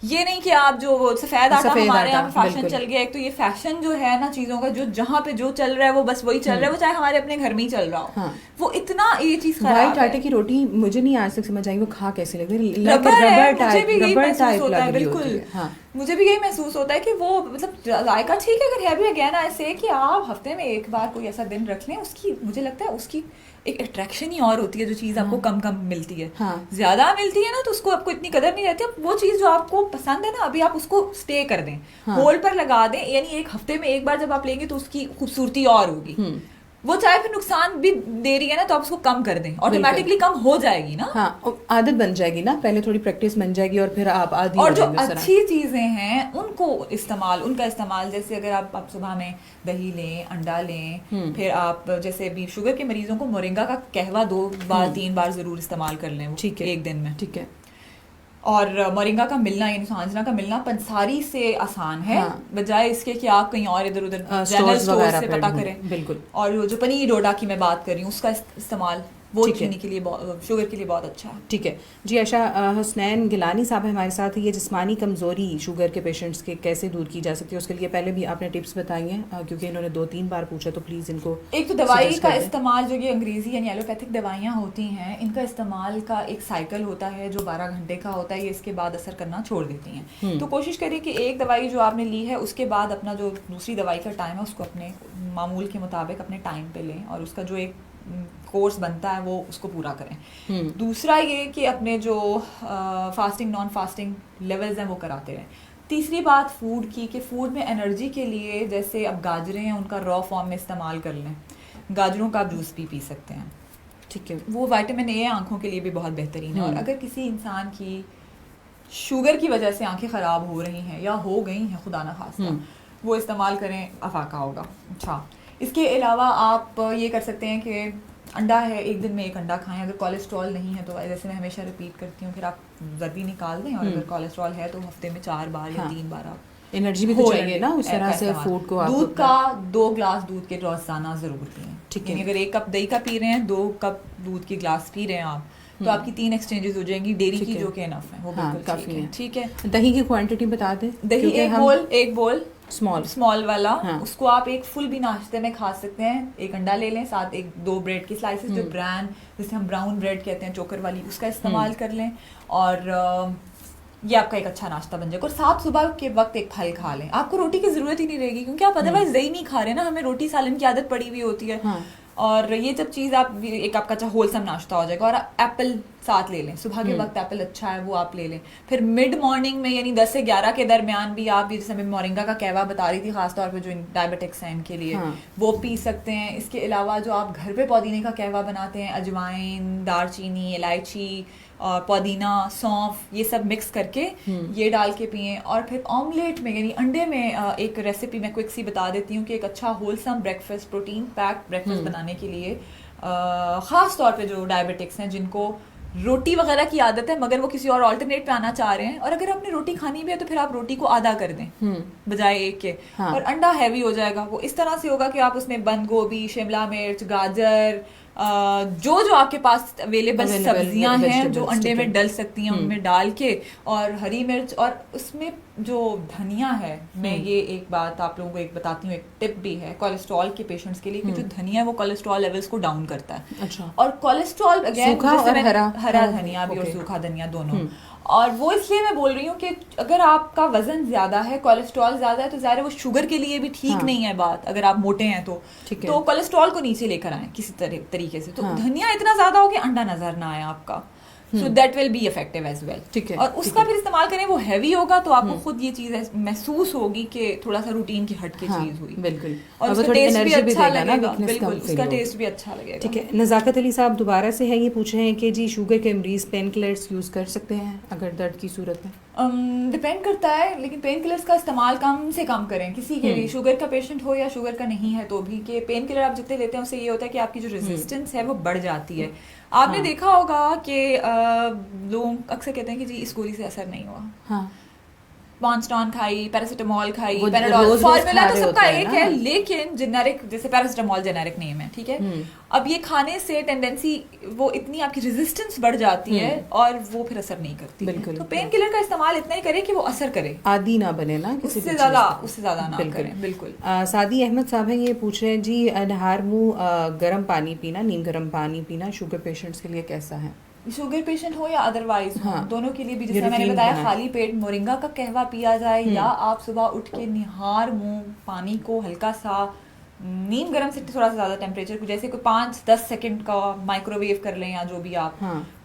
ये नहीं कि आप जो सफेद आटा, हमारे यहाँ पे फैशन चल गया। एक तो ये फैशन जो है ना चीजों का, जो जहाँ पे जो चल रहा है वो बस वही चल रहा है, वो चाहे हमारे अपने घर में ही चल रहा हो। वो इतना ये चीज खराब है। व्हाइट आटे की रोटी मुझे नहीं आज तक समझ आई वो खा कैसे लग रही है, रबर टाइप। बिल्कुल, मुझे भी यही महसूस होता है कि वो मतलब जायका ठीक है, अगर है भी अगेन ऐसे कि आप हफ्ते में एक बार कोई ऐसा दिन रख लें, उसकी मुझे लगता है उसकी एक अट्रैक्शन ही और होती है। जो चीज आपको कम कम मिलती है, ज्यादा मिलती है ना तो उसको आपको इतनी कदर नहीं रहती। अब वो चीज जो आपको पसंद है ना, अभी आप उसको स्टे कर दें, होल्ड पर लगा दें, यानी एक हफ्ते में एक बार जब आप लेंगे तो उसकी खूबसूरती और होगी। वो चाहे फिर नुकसान भी दे रही है ना, तो आप उसको कम कर दें, ऑटोमेटिकली कम हो जाएगी ना। आदत बन जाएगी ना, पहले थोड़ी प्रैक्टिस बन जाएगी और फिर आप आदी। और जो अच्छी चीजें हैं उनका इस्तेमाल, जैसे अगर आप सुबह में दही लें, अंडा लें, फिर आप जैसे भी शुगर के मरीजों को मोरिंगा का कहवा 2 बार 3 बार जरूर इस्तेमाल कर लें एक दिन में, ठीक है। और मोरिंगा का मिलना, यानी सांजना का मिलना पंसारी से आसान है, बजाय इसके कि आप कहीं और इधर उधर जनरल स्टोर से पता करें। बिल्कुल। और जो पनीर डोडा की मैं बात कर रही हूँ, उसका इस्तेमाल वो चीनी के लिए, शुगर के लिए बहुत अच्छा है। ठीक है जी। आशा हुसनैन गिलानी साहब हमारे साथ। ये जिस्मानी कमज़ोरी शुगर के पेशेंट्स के कैसे दूर की जा सकती है, उसके लिए पहले भी आपने टिप्स बताई हैं, क्योंकि इन्होंने 2-3 बार पूछा, तो प्लीज़ इनको। एक तो दवाई का इस्तेमाल, जो ये अंग्रेजी यानी एलोपैथिक दवाइयाँ होती हैं, इनका इस्तेमाल का एक साइकिल होता है जो 12 घंटे का होता है। ये इसके बाद असर करना छोड़ देती हैं। तो कोशिश करिए कि एक दवाई जो आपने ली है उसके बाद अपना जो दूसरी दवाई का टाइम है उसको अपने मामूल के मुताबिक अपने टाइम पे लें, और उसका जो एक कोर्स बनता है वो उसको पूरा करें। दूसरा ये कि अपने जो फास्टिंग नॉन फास्टिंग लेवल्स हैं वो कराते रहें। तीसरी बात फूड की, कि फूड में एनर्जी के लिए जैसे अब गाजरें हैं उनका रॉ फॉर्म में इस्तेमाल कर लें, गाजरों का जूस भी पी सकते हैं, ठीक है। वो विटामिन ए आंखों के लिए भी बहुत बेहतरीन है। और अगर किसी इंसान की शुगर की वजह से आंखें ख़राब हो रही हैं या हो गई हैं खुदा ना खास्ता, वो इस्तेमाल करें, अफाका होगा। अच्छा, इसके अलावा आप ये कर सकते हैं कि अंडा है, एक दिन में 1 अंडा खाएं। अगर कोलेस्ट्रॉल नहीं है तो जैसे मैं हमेशा रिपीट करती हूँ, फिर आप जर्दी निकाल दें, और अगर कोलेस्ट्रॉल है तो हफ्ते में 4 बार या 3 बार आप एनर्जी भी तो चाहिए ना उस तरह से फूड को। दूध का 2 ग्लास दूध के रोजाना जरूर पिएं, ठीक है। अगर 1 कप दही का पी रहे हैं, 2 कप दूध की ग्लास पी रहे हैं आप, तो आपकी 3 एक्सचेंजेस हो जाएंगी डेयरी की, जो कि इनफ है, वो बिल्कुल काफी है, ठीक है। दही की क्वांटिटी बता दें। दही एक बोल स्मॉल वाला, उसको आप एक फुल भी नाश्ते में खा सकते हैं। 1 अंडा ले लें, साथ 2 ब्रेड की स्लाइसेस, जो जिसे हम ब्राउन ब्रेड कहते हैं, चोकर वाली, उसका इस्तेमाल कर लें, और ये आपका एक अच्छा नाश्ता बन जाएगा। और साथ सुबह के वक्त एक फल खा लें, आपको रोटी की जरूरत ही नहीं रहेगी, क्योंकि आप अदरवाइज दही नहीं खा रहे ना, हमें रोटी सालन की आदत पड़ी हुई होती है। और ये जब चीज़ आप एक आपका अच्छा होलसम नाश्ता हो जाएगा। और एप्पल साथ ले लें, सुबह के वक्त एप्पल अच्छा है वो आप ले लें। फिर मिड मॉर्निंग में यानी 10 से 11 के दरमियान भी आप, जैसे मैं मोरिंगा का कहवा बता रही थी, खासतौर पे जो डायबिटिक्स हैं इनके लिए, वो पी सकते हैं। इसके अलावा जो आप घर पे पुदीने का कहवा बनाते हैं, अजवाइन, दालचीनी, इलायची और पुदीना, सौंफ, ये सब मिक्स करके ये डाल के पिएं। और फिर ऑमलेट में यानी अंडे में एक रेसिपी मैं क्विक सी बता देती हूँ कि एक अच्छा wholesome breakfast, protein packed breakfast बनाने के लिए, ख़ास तौर पे जो डायबिटिक्स हैं जिनको रोटी वगैरह की आदत है मगर वो किसी और ऑल्टरनेट पे आना चाह रहे हैं, और अगर आपने रोटी खानी भी है तो फिर आप रोटी को आधा कर दें बजाय एक के। हाँ। और अंडा हैवी हो जाएगा। वो इस तरह से होगा कि आप उसमें बंद गोभी, शिमला मिर्च, गाजर, जो जो आपके पास अवेलेबल सब्जियां हैं जो अंडे में डल सकती हैं उनमें डाल के, और हरी मिर्च, और उसमें जो धनिया है, मैं ये एक बात आप लोगों को एक बताती हूँ, एक टिप भी है कोलेस्ट्रॉल के पेशेंट्स के लिए, कि जो धनिया है वो कोलेस्ट्रॉल लेवल्स को डाउन करता है। अच्छा। और कोलेस्ट्रॉल अगेन हरा धनिया भी और ओके। सूखा धनिया दोनों, और वो इसलिए मैं बोल रही हूँ कि अगर आपका वजन ज्यादा है, कोलेस्ट्रॉल ज्यादा है, तो ज़ाहिर है वो शुगर के लिए भी ठीक नहीं है बात, अगर आप मोटे हैं तो कोलेस्ट्रॉल को नीचे लेकर आए किसी तरीके से। तो धनिया इतना ज्यादा हो कि अंडा नजर ना आए आपका, so that will be effective as well. ठीक है। और उसका फिर इस्तेमाल करें, वो हैवी होगा तो आपको खुद ये चीज महसूस होगी कि थोड़ा सा रूटीन की हट के चीज हुई। बिल्कुल। और उसका टेस्ट भी अच्छा लगेगा। बिल्कुल, उसका टेस्ट भी अच्छा लगेगा। ठीक है। नज़ाकत अली साहब दोबारा से है, ये पूछ रहे हैं कि जी शुगर के मरीज पेन किलर्स यूज कर सकते हैं अगर दर्द की सूरत में? डिपेंड करता है, लेकिन पेन किलर्स का इस्तेमाल कम से कम करें किसी के लिए, शुगर का पेशेंट हो या शुगर का नहीं है तो भी। कि पेन किलर आप जितने लेते हैं उससे ये होता है कि आपकी जो रेजिस्टेंस है वो बढ़ जाती है। आपने देखा होगा कि लोग अक्सर कहते हैं कि जी इस गोली से असर नहीं हुआ। हाँ। मॉन्स्टॉन खाई, पैरासिटामोल खाई, पेनाडोल, फॉर्मूला तो सबका एक है, लेकिन जेनेरिक, जैसे पैरासिटामोल जेनेरिक नेम है, ठीक है। अब ये खाने से टेंडेंसी वो इतनी आपकी रेजिस्टेंस बढ़ जाती है और वो फिर असर नहीं करती। बिल्कुल। तो पेन किलर का इस्तेमाल इतना ही करें कि वो असर करे, आदी ना बने ना किसी उससे ज्यादा ना करें। बिल्कुल। सादी अहमद साहब हैं, ये पूछ रहे हैं जी नहार मुंह गर्म पानी पीना, नीम गर्म पानी पीना शुगर पेशेंट्स के लिए कैसा है? शुगर पेशेंट हो या अदरवाइज हो, हाँ। दोनों के लिए भी, जैसे मैंने बताया, खाली पेट मोरिंगा का कहवा पिया जाए, या आप सुबह उठ के निहार मुंह पानी को हल्का सा नीम गर्म से थोड़ा सा ज्यादा टेम्परेचर को, जैसे कोई 5-10 सेकंड का माइक्रोवेव कर लें या जो भी आप,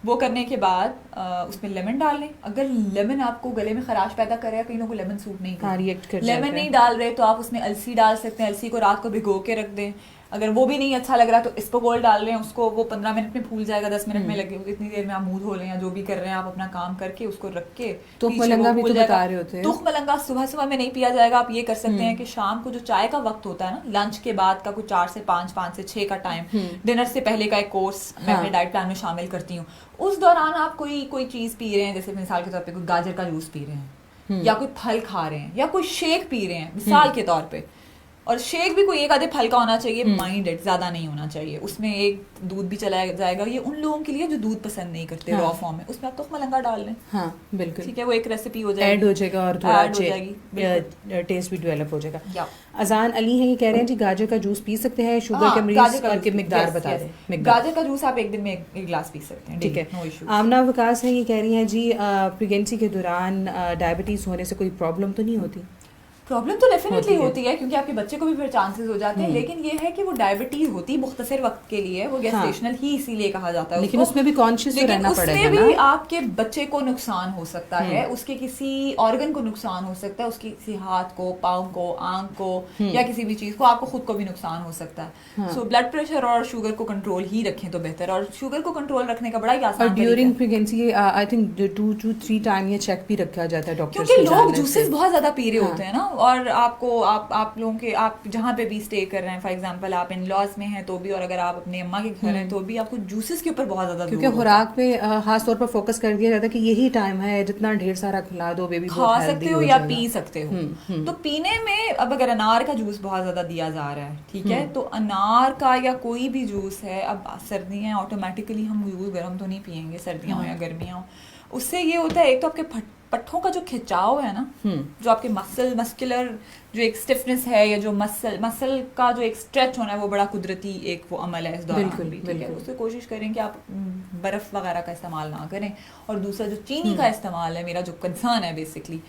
वो करने के बाद उसमें लेमन डाल लें। अगर लेमन आपको गले में खराश पैदा करेगा, कई लोगों को लेमन सूट नहीं करता, लेमन नहीं डाल रहे तो आप उसमें अलसी डाल सकते हैं। अलसी को रात को भिगो के रख दें। अगर वो भी नहीं अच्छा लग रहा तो इसबगोल डाल लें, उसको वो 15 मिनट में फूल जाएगा, 10 मिनट में लगे, इतनी देर में आप मुंह धो लें या जो भी कर रहे हैं आप अपना काम करके उसको रख के। तुख मलंगा भी तो बता रहे होते हैं। तुख मलंगा सुबह सुबह में नहीं पिया जाएगा। आप ये कर सकते हैं कि शाम को जो चाय का वक्त होता है ना, लंच के बाद का कुछ 4 से 5, 5 से 6 का टाइम, डिनर से पहले का एक कोर्स मैं अपने डाइट प्लान में शामिल करती हूँ। उस दौरान आप कोई चीज पी रहे हैं, जैसे मिसाल के तौर पे कोई गाजर का जूस पी रहे हैं, या कोई फल खा रहे हैं, या कोई शेक पी रहे हैं मिसाल के तौर पे। और शेक भी कोई एक आधे फल का होना चाहिए, माइंडेड, ज्यादा नहीं होना चाहिए। उसमें एक दूध भी चला जाएगा। ये उन लोगों के लिए जो दूध पसंद नहीं करते रॉ फॉर्म में, उसमें आप तो मलंगा डाल लें। हाँ बिल्कुल, ठीक है, वो एक रेसिपी हो जाएगी, ऐड हो जाएगा और थोड़ा टेस्ट भी डेवलप हो जाएगा। अजान अली है, ये कह रहे हैं जी गाजर का जूस पी सकते हैं शुगर के मरीज, और की मिकदार बता दें। गाजर का जूस आप एक दिन में एक गिलास पी सकते हैं। ठीक है। आमना विकास है, ये कह रही हैं जी प्रेगनेंसी के दौरान डायबिटीज होने से कोई प्रॉब्लम तो नहीं होती? प्रॉब्लम तो डेफिनेटली होती है, क्योंकि आपके बच्चे को भी फिर चांसेस हो जाते हैं, लेकिन ये है कि वो डायबिटीज होती है मुख्तसर वक्त के लिए, वो गेस्टेशनल ही इसीलिए कहा जाता है। लेकिन उसमें भी कॉन्शियस रहना पड़ेगा ना। उसमें भी आपके बच्चे को नुकसान हो सकता है, उसके किसी ऑर्गन को नुकसान हो सकता है, उसके किसी हाथ को, पाँव को, आंख को, या किसी भी चीज को, आपको खुद को भी नुकसान हो सकता है। सो ब्लड प्रेशर और शुगर को कंट्रोल ही रखें तो बेहतर, और शुगर को कंट्रोल रखने का बड़ा ही आसान तरीका है। During pregnancy I think 2 to 3 time ये चेक भी रखा जाता है डॉक्टर, क्योंकि लोग जूसेस बहुत ज्यादा पी रहे होते हैं ना, और आपको आप लोगों के, आप जहाँ पे भी स्टे कर रहे हैं, फॉर एग्जांपल आप इन लॉज में हैं तो भी, और अगर आप अपने अम्मा के घर हैं तो भी, आपको जूसेस के ऊपर बहुत ज्यादा, क्योंकि खुराक पे खास तौर पर फोकस कर दिया जाता है कि यही टाइम है, जितना ढेर सारा खिला दो बेबी, खा सकते हो या पी सकते हो। तो पीने में अब अगर अनार का जूस बहुत ज्यादा दिया जा रहा है, ठीक है, तो अनार का या कोई भी जूस है, अब सर्दियाँ ऑटोमेटिकली हम जूस गर्म तो नहीं पियेंगे, सर्दियाँ हो या गर्मियाँ हो, उससे ये होता है एक तो आपके पट्ठों का जो खिंचाव है ना, जो आपके मस्कुलर जो एक स्टिफनेस है, या जो मसल का जो एक स्ट्रेच होना है, वो बड़ा कुदरती एक वो अमल है इस दौरान भी, ठीक है। उससे कोशिश करें कि आप बर्फ वगैरह का इस्तेमाल ना करें। और दूसरा जो चीनी का इस्तेमाल है, मेरा जो कंसर्न है बेसिकली,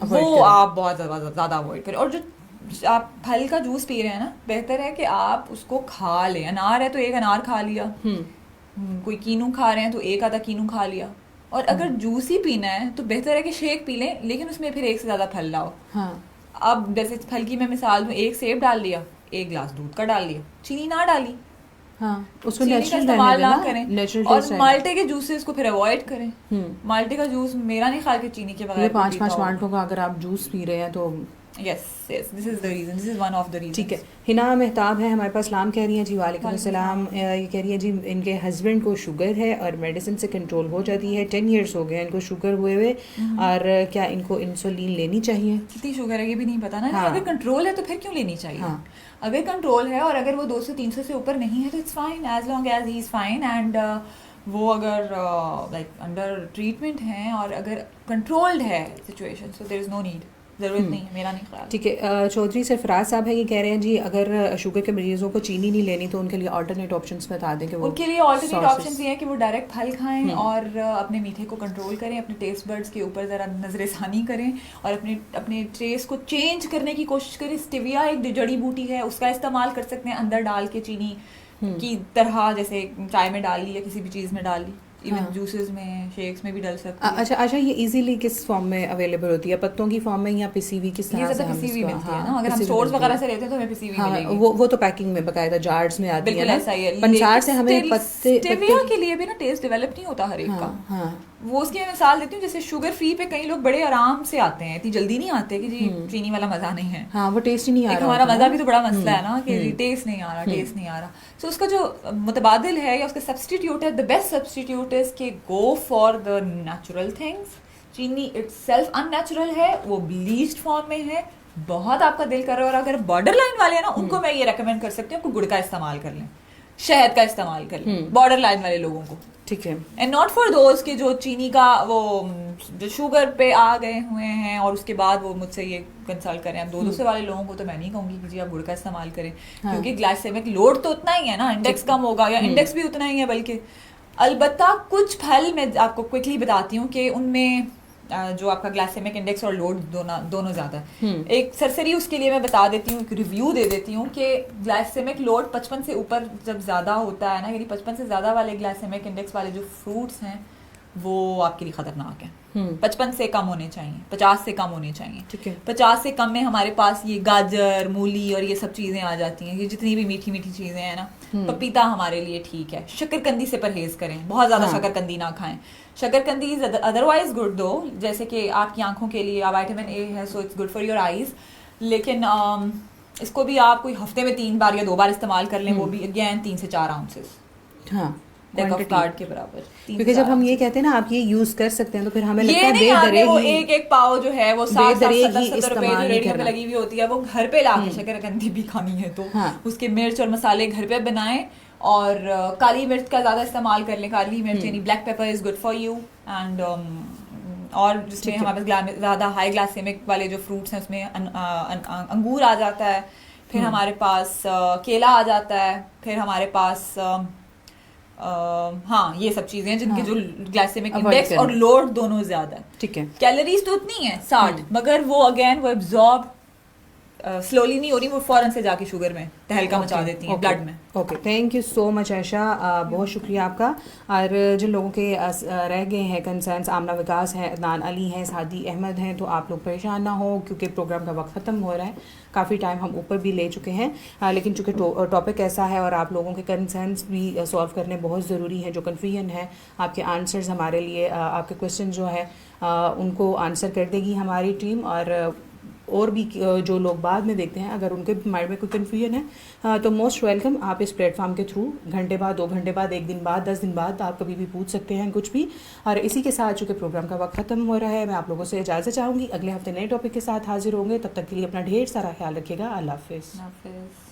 वो आप बहुत ज्यादा अवॉइड करें। और जो आप फल का जूस पी रहे हैं ना, बेहतर है कि आप उसको खा लें। अनार है तो एक अनार खा लिया, कोई कीनू खा रहे हैं तो एक आधा कीनू खा लिया। और अगर जूस ही पीना है तो बेहतर है कि शेक पी लें, लेकिन उसमें फिर एक से ज्यादा फल लाओ। अब जैसे फल की मैं मिसाल दूं, एक सेब डाल लिया, एक गिलास दूध का डाल लिया, चीनी ना डाली, उसको चीनी का इस्तेमाल ना करें। और माल्टे के जूसेस को फिर अवॉइड करें। माल्टे का जूस मेरा नहीं ख्याल कि चीनी के बगैर 5 माल्टों का अगर आप जूस पी रहे हैं तो yes yes, this is the reason, this is one of the reason. ठीक है, हिना मेहताब है हमारे पास, सलाम कह रही हैं जी। वालेकुम अस्सलाम। ये कह रही है जी इनके हस्बैंड को शुगर है और मेडिसिन से कंट्रोल हो जाती है, 10 इयर्स हो गए इनको शुगर हुए और क्या इनको इंसुलिन लेनी चाहिए? कितनी शुगर है ये भी नहीं पता ना। हाँ। अगर कंट्रोल है तो फिर क्यों लेनी चाहिए? हाँ। अगर कंट्रोल है और अगर वो 200-300 से ऊपर नहीं है तो it's fine, as long as he is fine. And वो अगर लाइक अंडर ट्रीटमेंट है और अगर कंट्रोल्ड है situation, so there is no need, ज़रूरत नहीं है, मेरा नहीं ख्याल। ठीक है, चौधरी सरफराज साहब है, ये कह रहे हैं जी अगर शुगर के मरीजों को चीनी नहीं लेनी तो उनके लिए अल्टरनेट ऑप्शंस बता दें कि वो उनके लिए ऑल्टरनेट ऑप्शंस ये है कि वो डायरेक्ट फल खाएं और अपने मीठे को कंट्रोल करें, अपने टेस्ट बड्स के ऊपर ज़रा नज़रसानी करें और अपने टेस्ट को चेंज करने की कोशिश करें। स्टेविया एक जड़ी बूटी है, उसका इस्तेमाल कर सकते हैं अंदर डाल के, चीनी की तरह, जैसे चाय में डाल ली या किसी भी चीज़ में डाल ली, इवन जूसेस में, शेक्स में भी डाल सकते हैं। अच्छा, ये इजीली किस फॉर्म में अवेलेबल होती है? पत्तों की फॉर्म में या पिसी हुई, किस तरह से? पिसी हुई मिलती है ना, अगर हम स्टोर्स वगैरह से लेते हैं तो हमें पिसी हुई मिलेगी। वो तो पैकिंग में बकायदा जार्स में आती है। बिल्कुल ऐसा ही है। पंचार से हमें स्टेविया के लिए भी ना टेस्ट डेवलप नहीं होता हर एक का। वो उसकी मैं मिसाल देती हूँ, जैसे शुगर फ्री पे कई लोग बड़े आराम से आते हैं, इतनी जल्दी नहीं आते कि जी चीनी वाला मजा नहीं है। हाँ, वो टेस्ट ही नहीं आ रहा। हमारा मजा भी तो बड़ा मसला है ना कि टेस्ट नहीं आ रहा। सो उसका जो मुतबादिल है या उसका सब्स्टिट्यूट है, द बेस्ट सब्स्टिट्यूट इज कि go for the natural things. चीनी इटसेल्फ अननेचुरल है, वो ब्लीच्ड फॉर्म में है, बहुत आपका दिल कर रहा है। और अगर बॉर्डर लाइन वाले हैं ना, उनको मैं ये रेकमेंड कर सकती हूँ कि गुड़ का इस्तेमाल कर लें, शहद का इस्तेमाल कर लें, बॉर्डर लाइन वाले लोगों को। ठीक है। एंड नॉट फॉर दोज के जो चीनी का वो जो शुगर पे आ गए हुए हैं और उसके बाद वो मुझसे ये कंसल्ट करें। अब 200 वाले लोगों को तो मैं नहीं कहूँगी कि जी आप गुड़ का इस्तेमाल करें, क्योंकि ग्लाइसेमिक लोड तो उतना ही है ना, इंडेक्स कम होगा या इंडेक्स भी उतना ही है। बल्कि अलबत्ता कुछ फल मैं आपको क्विकली बताती हूँ कि उनमें जो आपका ग्लाइसेमिक इंडेक्स और लोड दोनों ज़्यादा है। एक सरसरी उसके लिए मैं बता देती हूँ, एक रिव्यू दे देती हूँ कि ग्लाइसेमिक लोड 55 से ऊपर जब ज़्यादा होता है ना, यानी 55 से ज़्यादा वाले ग्लाइसेमिक इंडेक्स वाले जो फ्रूट्स हैं वो आपके लिए खतरनाक है। 55 से कम होने चाहिए, 50 से कम होने चाहिए। ठीक है। 50 से कम में हमारे पास ये गाजर, मूली और ये सब चीज़ें आ जाती हैं, ये जितनी भी मीठी मीठी चीज़ें हैं ना। पपीता हमारे लिए ठीक है। शकरकंदी से परहेज करें, बहुत ज़्यादा शकरकंदी ना खाएं। शकरकंदी इज अदरवाइज गुड दो, जैसे कि आपकी आंखों के लिए विटामिन ए है, so it's good for your eyes. लेकिन इसको भी आप कोई हफ्ते में 3 बार या 2 बार इस्तेमाल कर लें, वो भी अगेन 3 से 4 आउंसेस। हाँ, कार्ड के बराबर। क्योंकि जब हम ये कहते हैं ना आप ये यूज कर सकते हैं, तो फिर हमें लगता है वो एक पाव जो है वो 60-70 रुपए जो रेडियो पे लगी हुई होती है, वो घर पे लाके शकरकंदी भी खानी है तो उसके मिर्च और मसाले घर पे बनाएं। और काली मिर्च का ज्यादा इस्तेमाल कर लें। काली मिर्च यानी black pepper is good for you. And और जिसमें हमारे पास ज़्यादा हाई ग्लाइसेमिक वाले जो फ्रूट्स हैं उसमें अंगूर आ जाता है, फिर हमारे पास केला आ जाता है, फिर हमारे पास हाँ ये सब चीजें हैं जिनके जो ग्लाइसेमिक इंडेक्स और लोड दोनों ज्यादा है। ठीक है। कैलोरीज तो उतनी है 60, मगर वो अगेन वो एब्जॉर्ब स्लोली नहीं हो रही, वो फौरन से जाके शुगर में तहलका मचा देती हैं ब्लड में। Okay, thank you so much Ayesha, बहुत शुक्रिया आपका। और जिन लोगों के रह गए हैं कंसर्न्स, आमना विकास हैं, अदनान अली हैं, सादी अहमद हैं, तो आप लोग परेशान ना हो क्योंकि प्रोग्राम का वक्त ख़त्म हो रहा है। काफ़ी टाइम हम ऊपर भी ले चुके हैं, लेकिन चूँकि टॉपिक ऐसा है और आप लोगों के कंसर्न्स भी सॉल्व करने बहुत ज़रूरी है। जो कन्फ्यूजन है, आपके आंसर्स हमारे लिए, आपके क्वेश्चन जो है उनको आंसर कर देगी हमारी टीम। और भी जो लोग बाद में देखते हैं, अगर उनके माइंड में कोई कन्फ्यूजन है तो मोस्ट वेलकम। आप इस प्लेटफॉर्म के थ्रू घंटे बाद, 2 घंटे बाद, 1 दिन बाद, 10 दिन बाद आप कभी भी पूछ सकते हैं कुछ भी। और इसी के साथ चूँकि प्रोग्राम का वक्त ख़त्म हो रहा है, मैं आप लोगों से इजाज़त चाहूँगी। अगले हफ्ते नए टॉपिक के साथ हाजिर होंगे, तब तक के लिए अपना ढेर सारा ख्याल रखिएगा। अल्लाह हाफ़िज़।